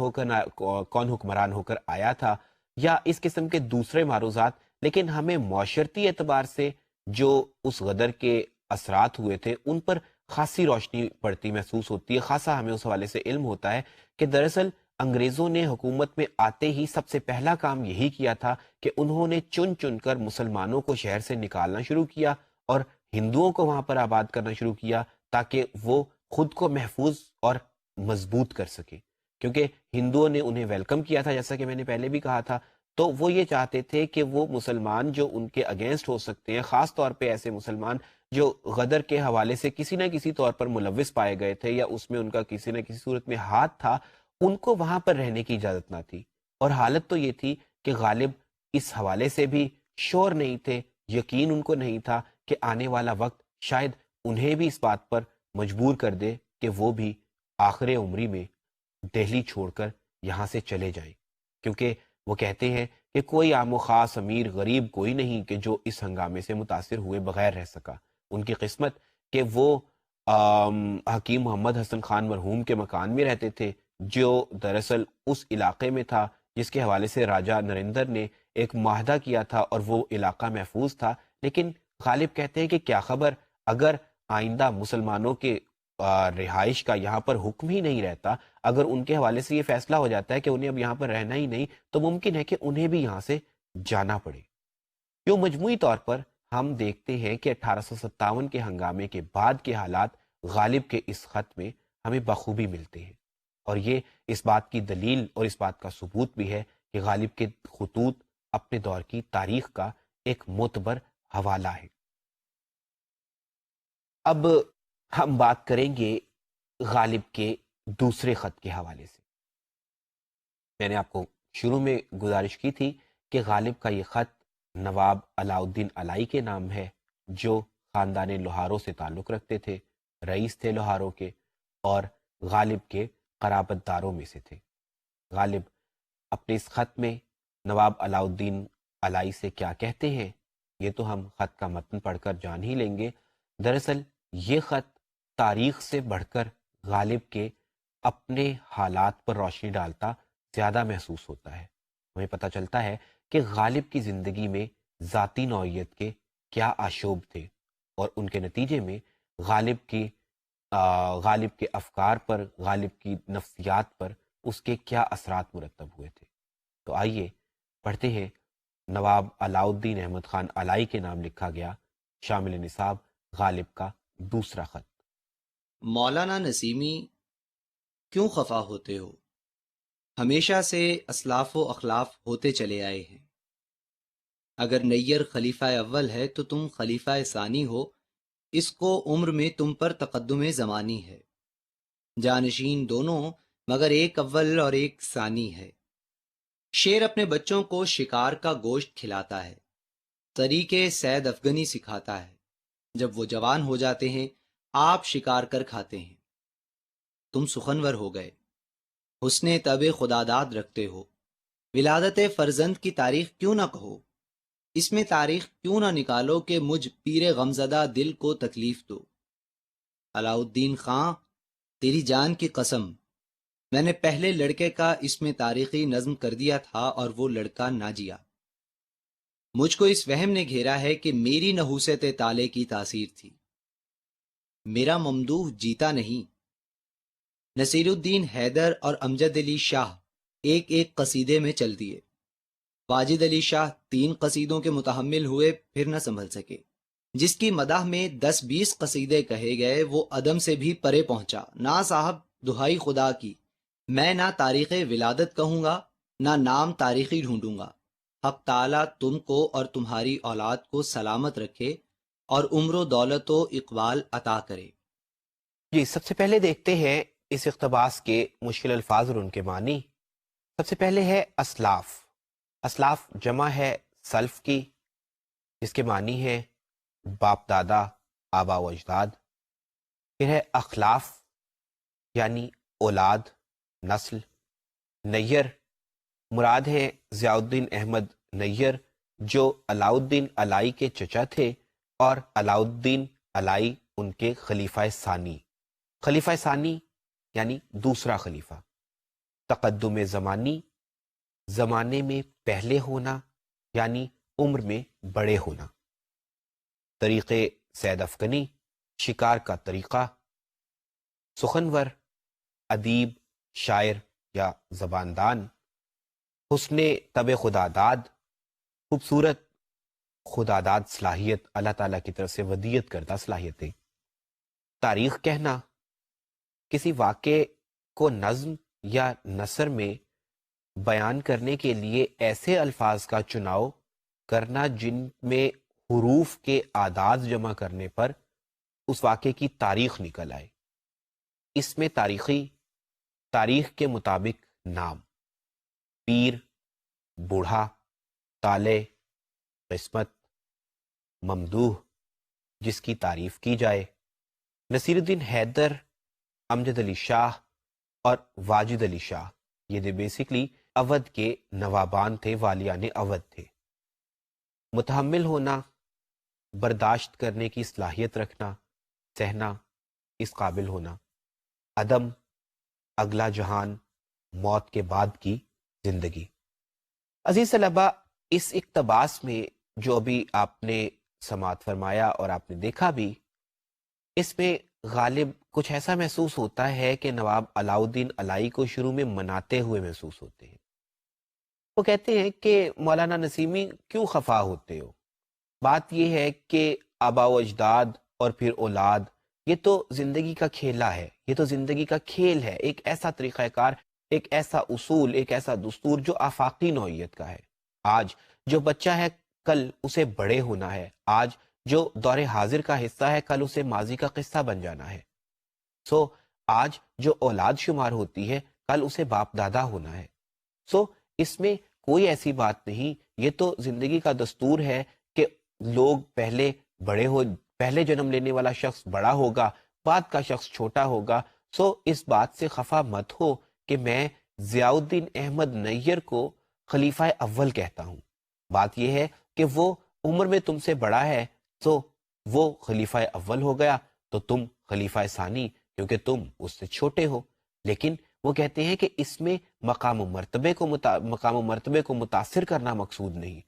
ہو کر آیا تھا، یا اس قسم کے دوسرے معروضات، لیکن ہمیں معاشرتی اعتبار سے جو اس غدر کے اثرات ہوئے تھے ان پر خاصی روشنی پڑتی محسوس ہوتی ہے، خاصا ہمیں اس حوالے سے علم ہوتا ہے کہ دراصل انگریزوں نے حکومت میں آتے ہی سب سے پہلا کام یہی کیا تھا کہ انہوں نے چن چن کر مسلمانوں کو شہر سے نکالنا شروع کیا اور ہندوؤں کو وہاں پر آباد کرنا شروع کیا، تاکہ وہ خود کو محفوظ اور مضبوط کر سکے، کیونکہ ہندوؤں نے انہیں ویلکم کیا تھا، جیسا کہ میں نے پہلے بھی کہا تھا، تو وہ یہ چاہتے تھے کہ وہ مسلمان جو ان کے اگینسٹ ہو سکتے ہیں، خاص طور پہ ایسے مسلمان جو غدر کے حوالے سے کسی نہ کسی طور پر ملوث پائے گئے تھے یا اس میں ان کا کسی نہ کسی صورت میں ہاتھ تھا، ان کو وہاں پر رہنے کی اجازت نہ تھی۔ اور حالت تو یہ تھی کہ غالب اس حوالے سے بھی شور نہیں تھے، یقین ان کو نہیں تھا کہ آنے والا وقت شاید انہیں بھی اس بات پر مجبور کر دے کہ وہ بھی آخر عمری میں دہلی چھوڑ کر یہاں سے چلے جائیں، کیونکہ وہ کہتے ہیں کہ کوئی عام و خاص امیر غریب کوئی نہیں کہ جو اس ہنگامے سے متاثر ہوئے بغیر رہ سکا۔ ان کی قسمت کہ وہ حکیم محمد حسن خان مرحوم کے مکان میں رہتے تھے، جو دراصل اس علاقے میں تھا جس کے حوالے سے راجہ نریندر نے ایک معاہدہ کیا تھا اور وہ علاقہ محفوظ تھا۔ لیکن غالب کہتے ہیں کہ کیا خبر اگر آئندہ مسلمانوں کے رہائش کا یہاں پر حکم ہی نہیں رہتا، اگر ان کے حوالے سے یہ فیصلہ ہو جاتا ہے کہ انہیں اب یہاں پر رہنا ہی نہیں، تو ممکن ہے کہ انہیں بھی یہاں سے جانا پڑے۔ جو مجموعی طور پر ہم دیکھتے ہیں کہ 1857 کے ہنگامے کے بعد کے حالات غالب کے اس خط میں ہمیں بخوبی ملتے ہیں، اور یہ اس بات کی دلیل اور اس بات کا ثبوت بھی ہے کہ غالب کے خطوط اپنے دور کی تاریخ کا ایک معتبر حوالہ ہے۔ اب ہم بات کریں گے غالب کے دوسرے خط کے حوالے سے۔ میں نے آپ کو شروع میں گزارش کی تھی کہ غالب کا یہ خط نواب علاء الدین علائی کے نام ہے، جو خاندان لوہاروں سے تعلق رکھتے تھے، رئیس تھے لوہاروں کے اور غالب کے قرابت داروں میں سے تھے۔ غالب اپنے اس خط میں نواب علاء الدین علائی سے کیا کہتے ہیں، یہ تو ہم خط کا متن پڑھ کر جان ہی لیں گے۔ دراصل یہ خط تاریخ سے بڑھ کر غالب کے اپنے حالات پر روشنی ڈالتا زیادہ محسوس ہوتا ہے۔ ہمیں پتہ چلتا ہے کہ غالب کی زندگی میں ذاتی نوعیت کے کیا آشوب تھے اور ان کے نتیجے میں غالب کے افکار پر، غالب کی نفسیات پر اس کے کیا اثرات مرتب ہوئے تھے۔ تو آئیے پڑھتے ہیں نواب علاء الدین احمد خان علائی کے نام لکھا گیا شامل نصاب غالب کا دوسرا خط۔ مولانا نسیمی، کیوں خفا ہوتے ہو؟ ہمیشہ سے اسلاف و اخلاف ہوتے چلے آئے ہیں۔ اگر نیر خلیفہ اول ہے تو تم خلیفہ ثانی ہو، اس کو عمر میں تم پر تقدم زمانی ہے۔ جانشین دونوں، مگر ایک اول اور ایک ثانی ہے۔ شیر اپنے بچوں کو شکار کا گوشت کھلاتا ہے، طریقے صید افغنی سکھاتا ہے۔ جب وہ جوان ہو جاتے ہیں آپ شکار کر کھاتے ہیں۔ تم سخنور ہو گئے، حسن طب خداداد رکھتے ہو۔ ولادت فرزند کی تاریخ کیوں نہ کہو؟ اس میں تاریخ کیوں نہ نکالو کہ مجھ پیر غمزدہ دل کو تکلیف دو؟ علاء الدین خان، تیری جان کی قسم، میں نے پہلے لڑکے کا اس میں تاریخی نظم کر دیا تھا اور وہ لڑکا نہ جیا۔ مجھ کو اس وہم نے گھیرا ہے کہ میری نحوست تالے کی تاثیر تھی۔ میرا ممدوح جیتا نہیں۔ نصیر الدین حیدر اور امجد علی شاہ ایک ایک قصیدے میں چل دیے۔ واجد علی شاہ 3 قصیدوں کے متحمل ہوئے، پھر نہ سنبھل سکے۔ جس کی مداح میں 10-20 قصیدے کہے گئے وہ عدم سے بھی پرے پہنچا۔ نہ صاحب، دہائی خدا کی، میں نہ تاریخ ولادت کہوں گا نہ نام تاریخی ڈھونڈوں گا۔ حق تعالیٰ تم کو اور تمہاری اولاد کو سلامت رکھے اور عمر و دولت و اقبال عطا کرے۔ جی، سب سے پہلے دیکھتے ہیں اس اقتباس کے مشکل الفاظ اور ان کے معنی۔ سب سے پہلے ہے اسلاف۔ اسلاف جمع ہے سلف کی، جس کے معنی ہے باپ دادا، آبا و اجداد۔ پھر ہے اخلاف، یعنی اولاد، نسل۔ نیر، مراد ہے ضیاء الدین احمد نیر، جو علاء الدین علائی کے چچا تھے اور علاء الدین علائی ان کے خلیفہ ثانی۔ خلیفہ ثانی یعنی دوسرا خلیفہ۔ تقدم زمانی، زمانے میں پہلے ہونا یعنی عمر میں بڑے ہونا۔ طریقے صید افغنی، شکار کا طریقہ۔ سخنور، ادیب، شاعر یا زباندان۔ حسن طب خداداد، خوبصورت خداداد صلاحیت، اللہ تعالیٰ کی طرف سے ودیعت کردہ صلاحیتیں۔ تاریخ کہنا، کسی واقعے کو نظم یا نثر میں بیان کرنے کے لیے ایسے الفاظ کا چناؤ کرنا جن میں حروف کے اعداد جمع کرنے پر اس واقعے کی تاریخ نکل آئے۔ اس میں تاریخ کے مطابق نام، پیر، بوڑھا، تالے، قسمت، ممدوح، جس کی تعریف کی جائے۔ نصیر الدین حیدر، امجد علی شاہ اور واجد علی شاہ، یہ بیسکلی اودھ کے نوابان تھے، والیان اودھ تھے۔ متحمل ہونا، برداشت کرنے کی صلاحیت رکھنا، سہنا، اس قابل ہونا۔ عدم، اگلا جہان، موت کے بعد کی زندگی۔ عزیز طلبہ، اس اقتباس میں جو ابھی آپ نے سماعت فرمایا اور آپ نے دیکھا بھی، اس میں غالب کچھ ایسا محسوس ہوتا ہے کہ نواب علاء الدین علائی کو شروع میں مناتے ہوئے محسوس ہوتے ہیں۔ وہ کہتے ہیں کہ مولانا نسیمی کیوں خفا ہوتے ہو؟ بات یہ ہے کہ آبا و اجداد اور پھر اولاد، یہ تو زندگی کا کھیلا ہے، یہ تو زندگی کا کھیل ہے، ایک ایسا طریقہ کار، ایک ایسا اصول، ایک ایسا دستور جو آفاقی نوعیت کا ہے۔ آج جو بچہ ہے کل اسے بڑے ہونا ہے، آج جو دور حاضر کا حصہ ہے کل اسے ماضی کا قصہ بن جانا ہے۔ آج جو اولاد شمار ہوتی ہے کل اسے باپ دادا ہونا ہے۔ اس میں کوئی ایسی بات نہیں، یہ تو زندگی کا دستور ہے کہ لوگ پہلے جنم لینے والا شخص بڑا ہوگا، بعد کا شخص چھوٹا ہوگا۔ اس بات سے خفا مت ہو کہ میں ضیاء الدین احمد نیر کو خلیفہ اول کہتا ہوں۔ بات یہ ہے کہ وہ عمر میں تم سے بڑا ہے، تو وہ خلیفہ اول ہو گیا، تو تم خلیفہ ثانی، کیونکہ تم اس سے چھوٹے ہو۔ لیکن وہ کہتے ہیں کہ اس میں مقام و مرتبے کو متاثر کرنا مقصود نہیں۔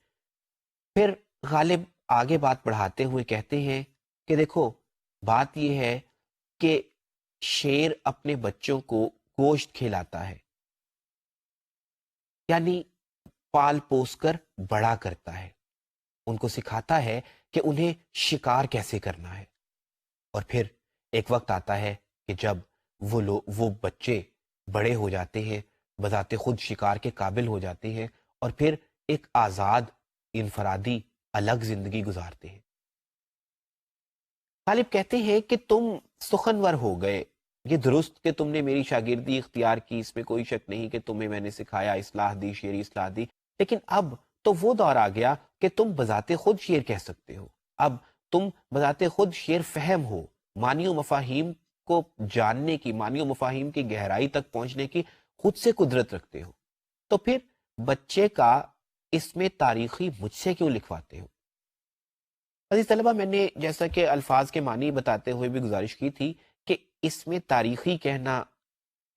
پھر غالب آگے بات بڑھاتے ہوئے کہتے ہیں کہ دیکھو بات یہ ہے کہ شیر اپنے بچوں کو گوشت کھلاتا ہے، یعنی پال پوس کر بڑا کرتا ہے، ان کو سکھاتا ہے کہ انہیں شکار کیسے کرنا ہے، اور پھر ایک وقت آتا ہے کہ جب وہ بچے بڑے ہو جاتے ہیں، بذات خود شکار کے قابل ہو جاتے ہیں، اور پھر ایک آزاد انفرادی الگ زندگی گزارتے ہیں۔ غالب کہتے ہیں کہ تم سخنور ہو گئے، یہ درست کہ تم نے میری شاگردی اختیار کی، اس میں کوئی شک نہیں کہ تمہیں میں نے سکھایا، اصلاح دی، شعری اصلاح دی، لیکن اب تو وہ دور آ گیا کہ تم بذات خود شعر کہہ سکتے ہو، اب تم بذات خود شعر فہم ہو، معنی و مفاہیم کو جاننے کی، معنی و مفاہیم کی گہرائی تک پہنچنے کی خود سے قدرت رکھتے ہو، تو پھر بچے کا اس میں تاریخی مجھ سے کیوں لکھواتے ہو؟ عزیز طلبہ، میں نے جیسا کہ الفاظ کے معنی بتاتے ہوئے بھی گزارش کی تھی کہ اس میں تاریخی کہنا،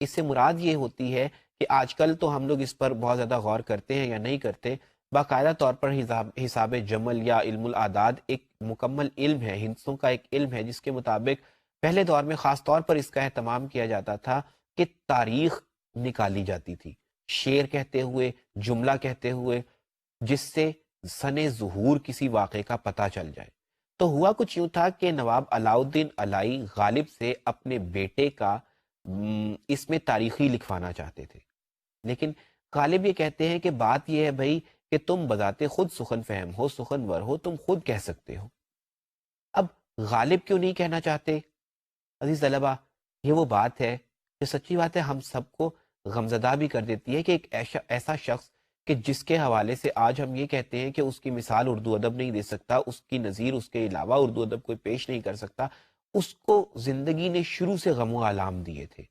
اس سے مراد یہ ہوتی ہے کہ آج کل تو ہم لوگ اس پر بہت زیادہ غور کرتے ہیں یا نہیں کرتے، باقاعدہ طور پر حساب جمل یا علم الاعداد ایک مکمل علم ہے، ہندسوں کا ایک علم ہے جس کے مطابق پہلے دور میں خاص طور پر اس کا اہتمام کیا جاتا تھا کہ تاریخ نکالی جاتی تھی، شعر کہتے ہوئے، جملہ کہتے ہوئے، جس سے سن ظہور کسی واقعے کا پتہ چل جائے۔ تو ہوا کچھ یوں تھا کہ نواب علاؤالدین علائی غالب سے اپنے بیٹے کا اس میں تاریخی لکھوانا چاہتے تھے، لیکن غالب یہ کہتے ہیں کہ بات یہ ہے بھائی کہ تم بذات خود سخن فہم ہو، سخنور ہو، تم خود کہہ سکتے ہو۔ اب غالب کیوں نہیں کہنا چاہتے؟ عزیز طلبہ، یہ وہ بات ہے جو سچی بات ہے ہم سب کو غمزدہ بھی کر دیتی ہے کہ ایک ایسا شخص کہ جس کے حوالے سے آج ہم یہ کہتے ہیں کہ اس کی مثال اردو ادب نہیں دے سکتا، اس کی نظیر اس کے علاوہ اردو ادب کوئی پیش نہیں کر سکتا، اس کو زندگی نے شروع سے غم و آلام دیے تھے۔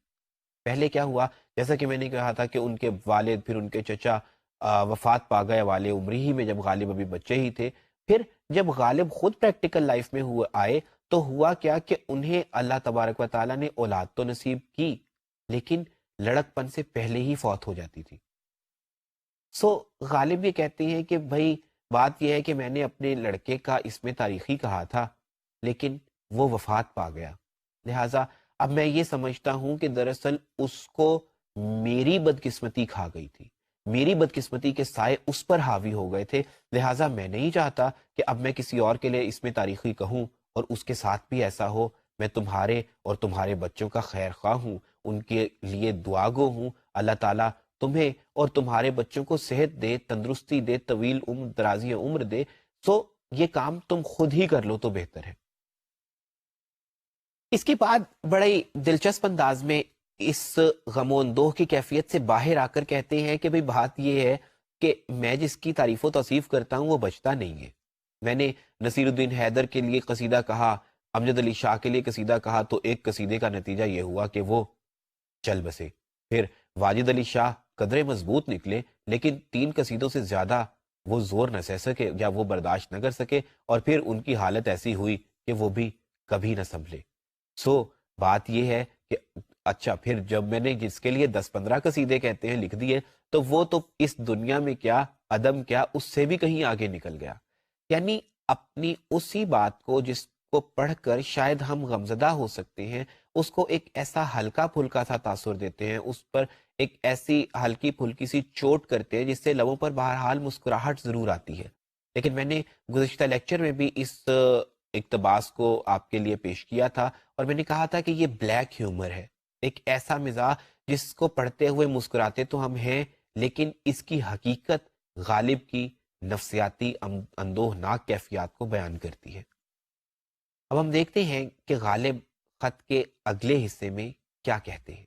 پہلے کیا ہوا، جیسا کہ میں نے کہا تھا کہ ان کے والد پھر ان کے چچا وفات پا گئے والے عمری ہی میں، جب غالب ابھی بچے ہی تھے۔ پھر جب غالب خود پریکٹیکل لائف میں آئے تو ہوا کیا کہ انہیں اللہ تبارک و تعالیٰ نے اولاد تو نصیب کی، لیکن لڑک پن سے پہلے ہی فوت ہو جاتی تھی۔ غالب یہ کہتے ہیں کہ بھائی بات یہ ہے کہ میں نے اپنے لڑکے کا اس میں تاریخی کہا تھا، لیکن وہ وفات پا گیا، لہٰذا اب میں یہ سمجھتا ہوں کہ دراصل اس کو میری بدقسمتی کھا گئی تھی، میری بدقسمتی کے سائے اس پر حاوی ہو گئے تھے، لہٰذا میں نہیں چاہتا کہ اب میں کسی اور کے لیے اس میں تاریخی کہوں اور اس کے ساتھ بھی ایسا ہو۔ میں تمہارے اور تمہارے بچوں کا خیر خواہ ہوں، ان کے لیے دعا گو ہوں، اللہ تعالیٰ تمہیں اور تمہارے بچوں کو صحت دے، تندرستی دے، طویل عمر، درازی عمر دے، یہ کام تم خود ہی کر لو تو بہتر ہے۔ اس کے بعد بڑے دلچسپ انداز میں اس غم و اندوہ کی کیفیت سے باہر آ کر کہتے ہیں کہ بھئی بات یہ ہے کہ میں جس کی تعریف و توصیف کرتا ہوں وہ بچتا نہیں ہے۔ میں نے نصیر الدین حیدر کے لیے قصیدہ کہا، امجد علی شاہ کے لیے قصیدہ کہا، تو ایک قصیدے کا نتیجہ یہ ہوا کہ وہ چل بسے۔ پھر واجد علی شاہ قدرے مضبوط نکلے، لیکن 3 قصیدوں سے زیادہ وہ زور نہ سہ سکے یا وہ برداشت نہ کر سکے، اور پھر ان کی حالت ایسی ہوئی کہ وہ بھی کبھی نہ سنبھلے۔ بات یہ ہے کہ اچھا پھر جب میں نے جس کے لیے 10-15 قصیدے کہتے ہیں لکھ دیے، تو وہ تو اس دنیا میں کیا، عدم کیا، اس سے بھی کہیں آگے نکل گیا۔ یعنی اپنی اسی بات کو جس کو پڑھ کر شاید ہم غمزدہ ہو سکتے ہیں، اس کو ایک ایسا ہلکا پھلکا سا تاثر دیتے ہیں، اس پر ایک ایسی ہلکی پھلکی سی چوٹ کرتے ہیں جس سے لبوں پر بہرحال مسکراہٹ ضرور آتی ہے۔ لیکن میں نے گزشتہ لیکچر میں بھی اس اقتباس کو آپ کے لیے پیش کیا تھا، اور میں نے کہا تھا کہ یہ بلیک ہیومر ہے، ایک ایسا مزاح جس کو پڑھتے ہوئے مسکراتے تو ہم ہیں، لیکن اس کی حقیقت غالب کی نفسیاتی اندوہناک کیفیات کو بیان کرتی ہے۔ اب ہم دیکھتے ہیں کہ غالب خط کے اگلے حصے میں کیا کہتے ہیں۔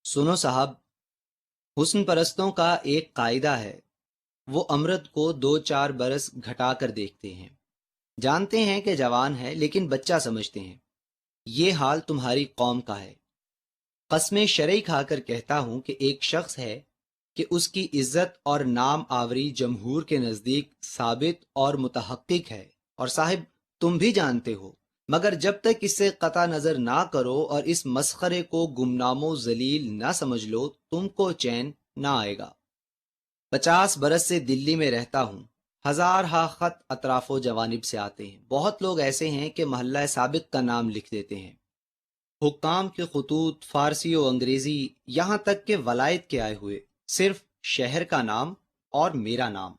سنو صاحب، حسن پرستوں کا ایک قاعدہ ہے، وہ امرت کو 2-4 برس گھٹا کر دیکھتے ہیں، جانتے ہیں کہ جوان ہے لیکن بچہ سمجھتے ہیں۔ یہ حال تمہاری قوم کا ہے۔ قسم شرعی کھا کر کہتا ہوں کہ ایک شخص ہے کہ اس کی عزت اور نام آوری جمہور کے نزدیک ثابت اور متحقق ہے، اور صاحب تم بھی جانتے ہو، مگر جب تک اس سے قطع نظر نہ کرو اور اس مسخرے کو گمنام و ذلیل نہ سمجھ لو، تم کو چین نہ آئے گا۔ 50 برس سے دلی میں رہتا ہوں، ہزار ہا خط اطراف و جوانب سے آتے ہیں. بہت لوگ ایسے ہیں کہ محلہ سابق کا نام لکھ دیتے ہیں. حکام کے خطوط فارسی و انگریزی، یہاں تک کہ ولایت کے آئے ہوئے، صرف شہر کا نام اور میرا نام.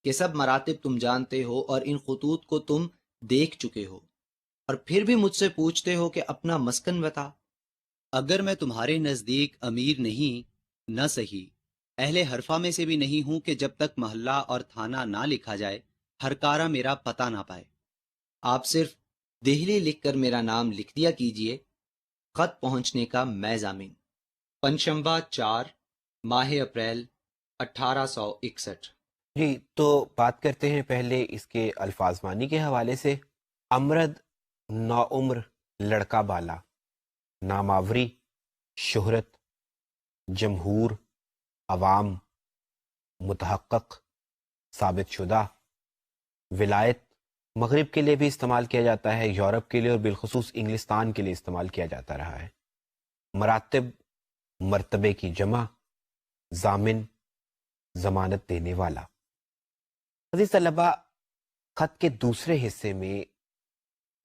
یہ سب مراتب تم جانتے ہو اور ان خطوط کو تم دیکھ چکے ہو، اور پھر بھی مجھ سے پوچھتے ہو کہ اپنا مسکن بتا. اگر میں تمہارے نزدیک امیر نہیں، نہ صحیح اہل حرفہ میں سے بھی نہیں ہوں کہ جب تک محلہ اور تھانہ نہ لکھا جائے ہر کارا میرا پتہ نہ پائے. آپ صرف دہلی لکھ کر میرا نام لکھ دیا کیجئے، خط پہنچنے کا میں ضامن. پنشنبہ 4 ماہ اپریل 1861. جی، تو بات کرتے ہیں پہلے اس کے الفاظ معنی کے حوالے سے. امرد نوعمر لڑکا بالا، ناماوری شہرت، جمہور عوام، متحقق ثابت شدہ. ولایت مغرب کے لیے بھی استعمال کیا جاتا ہے، یورپ کے لیے اور بالخصوص انگلستان کے لیے استعمال کیا جاتا رہا ہے. مراتب مرتبے کی جمع، ضامن ضمانت دینے والا. عزیز طلبہ، خط کے دوسرے حصے میں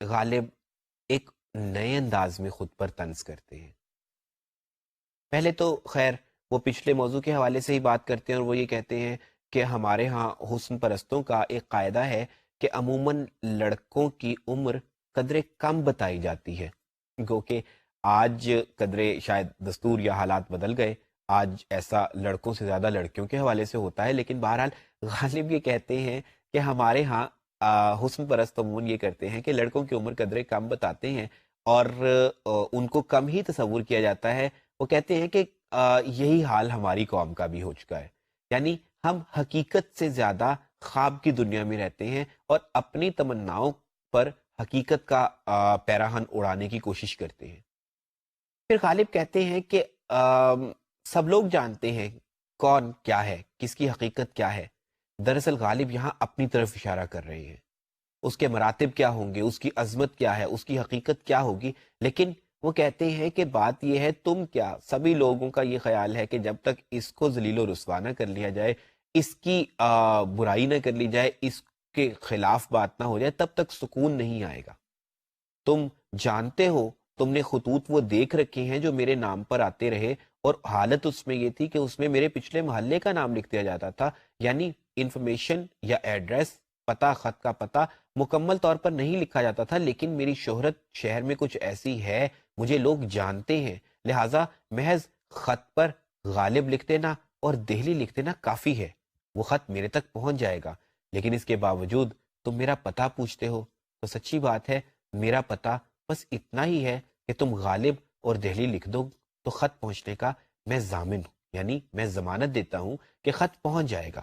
غالب ایک نئے انداز میں خود پر طنز کرتے ہیں. پہلے تو خیر وہ پچھلے موضوع کے حوالے سے ہی بات کرتے ہیں، اور وہ یہ کہتے ہیں کہ ہمارے ہاں حسن پرستوں کا ایک قاعدہ ہے کہ عموماً لڑکوں کی عمر قدرے کم بتائی جاتی ہے. کیونکہ آج قدرے شاید دستور یا حالات بدل گئے، آج ایسا لڑکوں سے زیادہ لڑکیوں کے حوالے سے ہوتا ہے. لیکن بہرحال غالب یہ کہتے ہیں کہ ہمارے ہاں حسن پرست عموماً یہ کرتے ہیں کہ لڑکوں کی عمر قدرے کم بتاتے ہیں اور ان کو کم ہی تصور کیا جاتا ہے. وہ کہتے ہیں کہ یہی حال ہماری قوم کا بھی ہو چکا ہے. یعنی ہم حقیقت سے زیادہ خواب کی دنیا میں رہتے ہیں اور اپنی تمناؤں پر حقیقت کا پیراہن اڑانے کی کوشش کرتے ہیں. پھر غالب کہتے ہیں کہ سب لوگ جانتے ہیں کون کیا ہے، کس کی حقیقت کیا ہے. دراصل غالب یہاں اپنی طرف اشارہ کر رہے ہیں. اس کے مراتب کیا ہوں گے، اس کی عظمت کیا ہے، اس کی حقیقت کیا ہوگی، لیکن وہ کہتے ہیں کہ بات یہ ہے، تم کیا، سبھی لوگوں کا یہ خیال ہے کہ جب تک اس کو ذلیل و رسوا نہ کر لیا جائے، اس کی برائی نہ کر لی جائے، اس کے خلاف بات نہ ہو جائے، تب تک سکون نہیں آئے گا. تم جانتے ہو، تم نے خطوط وہ دیکھ رکھے ہیں جو میرے نام پر آتے رہے، اور حالت اس میں یہ تھی کہ اس میں میرے پچھلے محلے کا نام لکھ دیا جاتا تھا. یعنی انفارمیشن یا ایڈریس، پتہ، خط کا پتہ مکمل طور پر نہیں لکھا جاتا تھا، لیکن میری شہرت شہر میں کچھ ایسی ہے، مجھے لوگ جانتے ہیں، لہٰذا محض خط پر غالب لکھ دینا اور دہلی لکھ دینا کافی ہے. وہ خط میرے تک پہنچ جائے گا. لیکن اس کے باوجود تم میرا پتہ پوچھتے ہو، تو سچی بات ہے میرا پتہ بس اتنا ہی ہے کہ تم غالب اور دہلی لکھ دو تو خط پہنچنے کا میں ضامن ہوں، یعنی میں ضمانت دیتا ہوں کہ خط پہنچ جائے گا.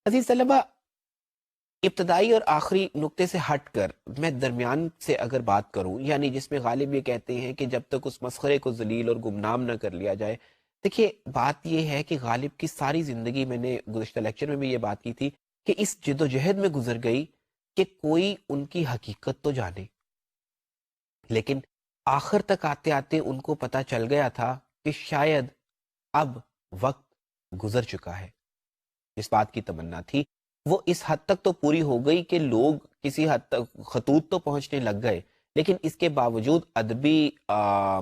عزیز طلبہ، ابتدائی اور آخری نقطے سے ہٹ کر میں درمیان سے اگر بات کروں، یعنی جس میں غالب یہ کہتے ہیں کہ جب تک اس مسخرے کو ذلیل اور گمنام نہ کر لیا جائے. دیکھیے بات یہ ہے کہ غالب کی ساری زندگی، میں نے گزشتہ لیکچر میں بھی یہ بات کی تھی، کہ اس جد و جہد میں گزر گئی کہ کوئی ان کی حقیقت تو جانے. لیکن آخر تک آتے آتے ان کو پتہ چل گیا تھا کہ شاید اب وقت گزر چکا ہے. جس بات کی تمنا تھی وہ اس حد تک تو پوری ہو گئی کہ لوگ کسی حد تک خطوط تو پہنچنے لگ گئے، لیکن اس کے باوجود ادبی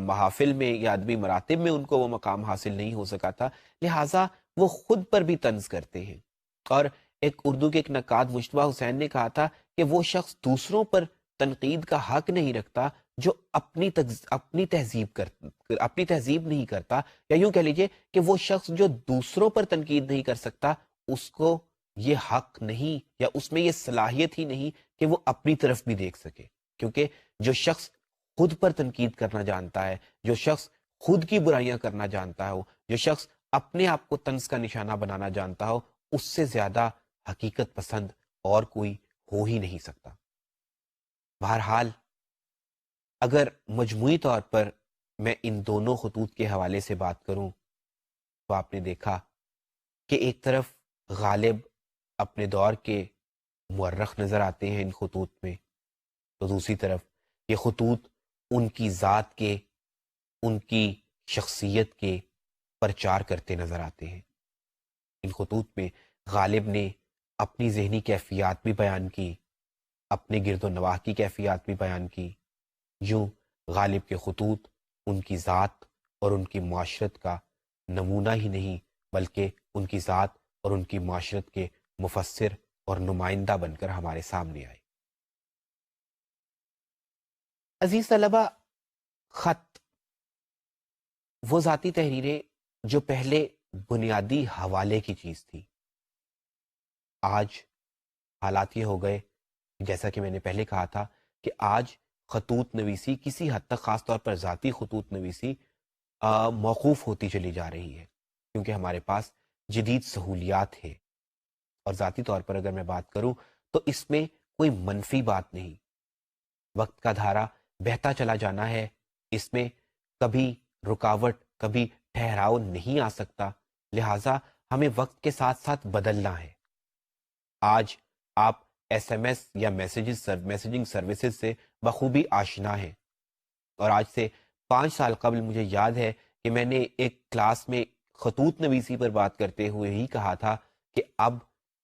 محافل میں یا ادبی مراتب میں ان کو وہ مقام حاصل نہیں ہو سکا تھا. لہٰذا وہ خود پر بھی طنز کرتے ہیں. اور ایک اردو کے ایک نقاد مشتبہ حسین نے کہا تھا کہ وہ شخص دوسروں پر تنقید کا حق نہیں رکھتا جو اپنی تہذیب نہیں کرتا، یا یوں کہہ لیجئے کہ وہ شخص جو دوسروں پر تنقید نہیں کر سکتا، اس کو یہ حق نہیں یا اس میں یہ صلاحیت ہی نہیں کہ وہ اپنی طرف بھی دیکھ سکے. کیونکہ جو شخص خود پر تنقید کرنا جانتا ہے، جو شخص خود کی برائیاں کرنا جانتا ہو، جو شخص اپنے آپ کو طنز کا نشانہ بنانا جانتا ہو، اس سے زیادہ حقیقت پسند اور کوئی ہو ہی نہیں سکتا. بہرحال اگر مجموعی طور پر میں ان دونوں خطوط کے حوالے سے بات کروں تو آپ نے دیکھا کہ ایک طرف غالب اپنے دور کے مورخ نظر آتے ہیں ان خطوط میں، تو دوسری طرف یہ خطوط ان کی ذات کے، ان کی شخصیت کے پرچار کرتے نظر آتے ہیں. ان خطوط میں غالب نے اپنی ذہنی کیفیات بھی بیان کی، اپنے گرد و نواح کی کیفیات بھی بیان کی۔ یوں غالب کے خطوط ان کی ذات اور ان کی معاشرت کا نمونہ ہی نہیں بلکہ ان کی ذات اور ان کی معاشرت کے مفسر اور نمائندہ بن کر ہمارے سامنے آئے۔ عزیز طلبہ، خط وہ ذاتی تحریریں جو پہلے بنیادی حوالے کی چیز تھی، آج حالات یہ ہو گئے، جیسا کہ میں نے پہلے کہا تھا کہ آج خطوط نویسی کسی حد تک، خاص طور پر ذاتی خطوط نویسی موقوف ہوتی چلی جا رہی ہے، کیونکہ ہمارے پاس جدید سہولیات ہے۔ اور ذاتی طور پر اگر میں بات کروں تو اس میں کوئی منفی بات نہیں، وقت کا دھارا بہتا چلا جانا ہے، اس میں کبھی رکاوٹ، کبھی ٹھہراؤ نہیں آ سکتا، لہٰذا ہمیں وقت کے ساتھ ساتھ بدلنا ہے۔ آج آپ ایس ایم ایس یا میسیجنگ سروسز سے بخوبی آشنا ہیں، اور آج سے 5 سال قبل مجھے یاد ہے کہ میں نے ایک کلاس میں خطوط نویسی پر بات کرتے ہوئے ہی کہا تھا کہ اب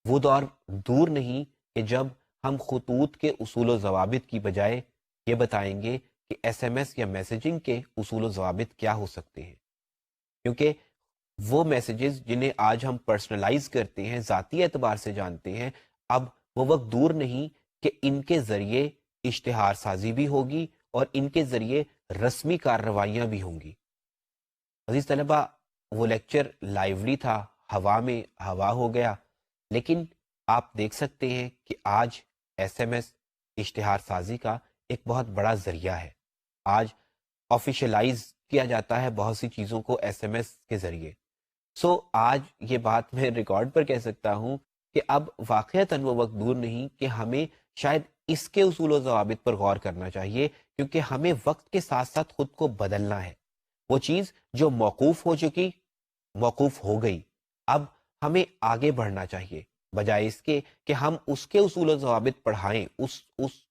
وہ دور دور نہیں کہ جب ہم خطوط کے اصول و ضوابط کی بجائے یہ بتائیں گے کہ ایس ایم ایس یا میسیجنگ کے اصول و ضوابط کیا ہو سکتے ہیں، کیونکہ وہ میسیجز جنہیں آج ہم پرسنلائز کرتے ہیں، ذاتی اعتبار سے جانتے ہیں، اب وہ وقت دور نہیں کہ ان کے ذریعے اشتہار سازی بھی ہوگی اور ان کے ذریعے رسمی کارروائیاں بھی ہوں گی۔ عزیز طلبہ، وہ لیکچر لائیولی تھا، ہوا میں ہوا ہو گیا، لیکن آپ دیکھ سکتے ہیں کہ آج ایس ایم ایس اشتہار سازی کا ایک بہت بڑا ذریعہ ہے۔ آج آفیشلائز کیا جاتا ہے بہت سی چیزوں کو ایس ایم ایس کے ذریعے۔ آج یہ بات میں ریکارڈ پر کہہ سکتا ہوں کہ اب واقعتاً وہ وقت دور نہیں کہ ہمیں شاید اس کے اصول و ضوابط پر غور کرنا چاہیے، کیونکہ ہمیں وقت کے ساتھ ساتھ خود کو بدلنا ہے۔ وہ چیز جو موقوف ہو چکی، موقوف ہو گئی، اب ہمیں آگے بڑھنا چاہیے، بجائے اس کے کہ ہم اس کے اصول و ضوابط پڑھائیں، اس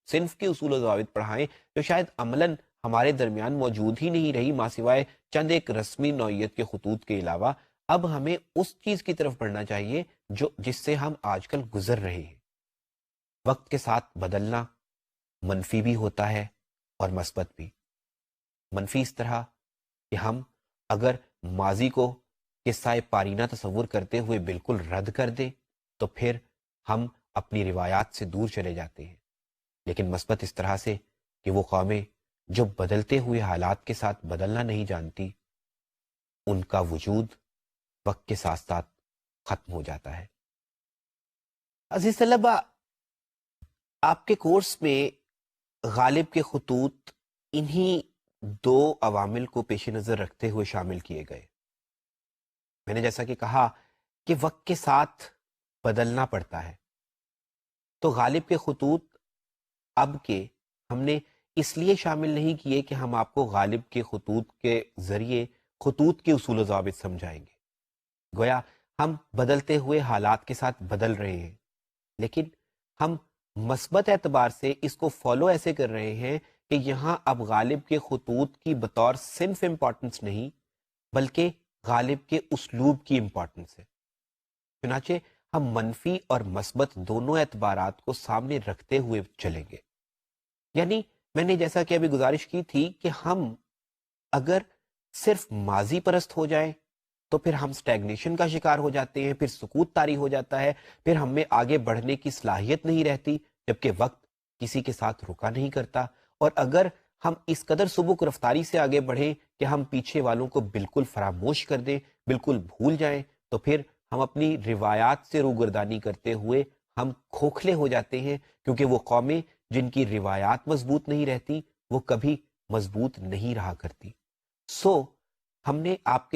صنف کے اصول و ضوابط پڑھائیں جو شاید عملاً ہمارے درمیان موجود ہی نہیں رہی، ماں سوائے چند ایک رسمی نوعیت کے خطوط کے علاوہ۔ اب ہمیں اس چیز کی طرف بڑھنا چاہیے جس سے ہم آج کل گزر رہے ہیں۔ وقت کے ساتھ بدلنا منفی بھی ہوتا ہے اور مثبت بھی۔ منفی اس طرح کہ ہم اگر ماضی کو قصہ پارینہ تصور کرتے ہوئے بالکل رد کر دیں تو پھر ہم اپنی روایات سے دور چلے جاتے ہیں، لیکن مثبت اس طرح سے کہ وہ قومیں جو بدلتے ہوئے حالات کے ساتھ بدلنا نہیں جانتی، ان کا وجود وقت کے ساتھ ساتھ ختم ہو جاتا ہے۔ عزیز طلبہ، آپ کے کورس میں غالب کے خطوط انہی 2 عوامل کو پیش نظر رکھتے ہوئے شامل کیے گئے۔ میں نے جیسا کہ کہا کہ وقت کے ساتھ بدلنا پڑتا ہے، تو غالب کے خطوط اب کے ہم نے اس لیے شامل نہیں کیے کہ ہم آپ کو غالب کے خطوط کے ذریعے خطوط کے اصول و ضوابط سمجھائیں گے، گویا ہم بدلتے ہوئے حالات کے ساتھ بدل رہے ہیں، لیکن ہم مثبت اعتبار سے اس کو فالو ایسے کر رہے ہیں کہ یہاں اب غالب کے خطوط کی بطور صنف امپورٹنس نہیں بلکہ غالب کے اسلوب کی امپورٹنس ہے۔ چنانچہ ہم منفی اور مثبت دونوں اعتبارات کو سامنے رکھتے ہوئے چلیں گے۔ یعنی میں نے جیسا کہ ابھی گزارش کی تھی کہ ہم اگر صرف ماضی پرست ہو جائیں تو پھر ہم سٹیگنیشن کا شکار ہو جاتے ہیں، پھر سکوت طاری ہو جاتا ہے، پھر ہم میں آگے بڑھنے کی صلاحیت نہیں رہتی، جبکہ وقت کسی کے ساتھ رکا نہیں کرتا۔ اور اگر ہم اس قدر سبک رفتاری سے آگے بڑھیں کہ ہم پیچھے والوں کو بالکل فراموش کر دیں، بالکل بھول جائیں، تو پھر ہم اپنی روایات سے روگردانی کرتے ہوئے ہم کھوکھلے ہو جاتے ہیں، کیونکہ وہ قومیں جن کی روایات مضبوط نہیں رہتی وہ کبھی مضبوط نہیں رہا کرتی۔ ہم نے آپ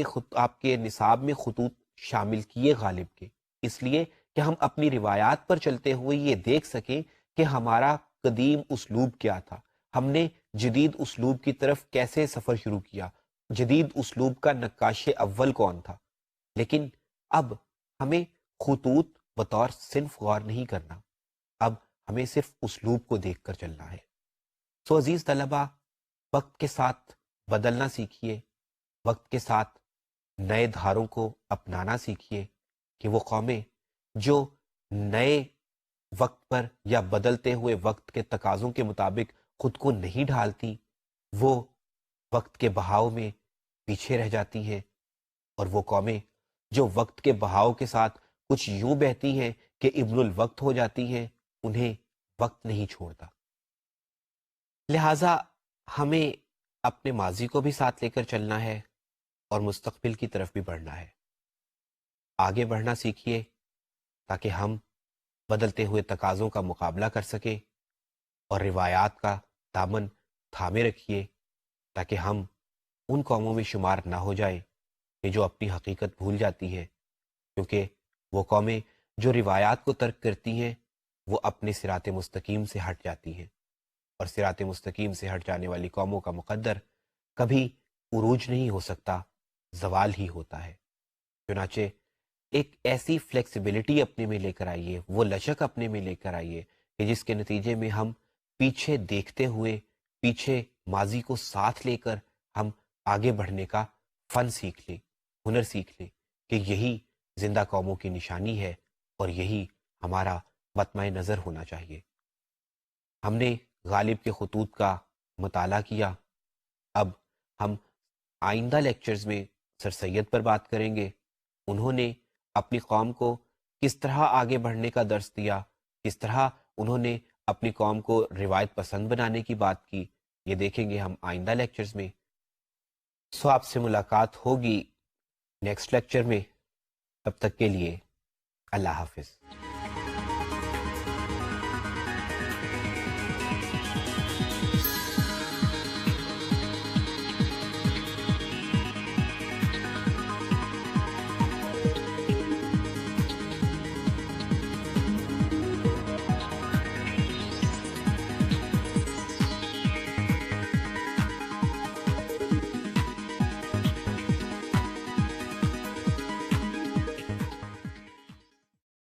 کے نصاب میں خطوط شامل کیے غالب کے، اس لیے کہ ہم اپنی روایات پر چلتے ہوئے یہ دیکھ سکیں کہ ہمارا قدیم اسلوب کیا تھا، ہم نے جدید اسلوب کی طرف کیسے سفر شروع کیا، جدید اسلوب کا نقاش اول کون تھا۔ لیکن اب ہمیں خطوط بطور صنف غور نہیں کرنا، اب ہمیں صرف اسلوب کو دیکھ کر چلنا ہے۔ عزیز طلبہ، وقت کے ساتھ بدلنا سیکھیے، وقت کے ساتھ نئے دھاروں کو اپنانا سیکھیے کہ وہ قومیں جو نئے وقت پر یا بدلتے ہوئے وقت کے تقاضوں کے مطابق خود کو نہیں ڈھالتی، وہ وقت کے بہاؤ میں پیچھے رہ جاتی ہیں، اور وہ قومیں جو وقت کے بہاؤ کے ساتھ کچھ یوں بہتی ہیں کہ ابن الوقت ہو جاتی ہیں، انہیں وقت نہیں چھوڑتا۔ لہٰذا ہمیں اپنے ماضی کو بھی ساتھ لے کر چلنا ہے اور مستقبل کی طرف بھی بڑھنا ہے۔ آگے بڑھنا سیکھیے تاکہ ہم بدلتے ہوئے تقاضوں کا مقابلہ کر سکیں، اور روایات کا دامن تھامے رکھیے تاکہ ہم ان قوموں میں شمار نہ ہو جائیں کہ جو اپنی حقیقت بھول جاتی ہیں، کیونکہ وہ قومیں جو روایات کو ترک کرتی ہیں وہ اپنے صراط مستقیم سے ہٹ جاتی ہیں، اور صراط مستقیم سے ہٹ جانے والی قوموں کا مقدر کبھی عروج نہیں ہو سکتا، زوال ہی ہوتا ہے۔ چنانچہ ایک ایسی فلیکسیبلٹی اپنے میں لے کر آئیے، وہ لچک اپنے میں لے کر آئیے کہ جس کے نتیجے میں ہم پیچھے دیکھتے ہوئے، پیچھے ماضی کو ساتھ لے کر ہم آگے بڑھنے کا فن سیکھ لیں، ہنر سیکھ لیں، کہ یہی زندہ قوموں کی نشانی ہے اور یہی ہمارا مطمع نظر ہونا چاہیے۔ ہم نے غالب کے خطوط کا مطالعہ کیا، اب ہم آئندہ لیکچرز میں سر سید پر بات کریں گے۔ انہوں نے اپنی قوم کو کس طرح آگے بڑھنے کا درس دیا، کس طرح انہوں نے اپنی قوم کو روایت پسند بنانے کی بات کی، یہ دیکھیں گے ہم آئندہ لیکچرز میں۔ سو آپ سے ملاقات ہوگی نیکسٹ لیکچر میں، تب تک کے لیے اللہ حافظ۔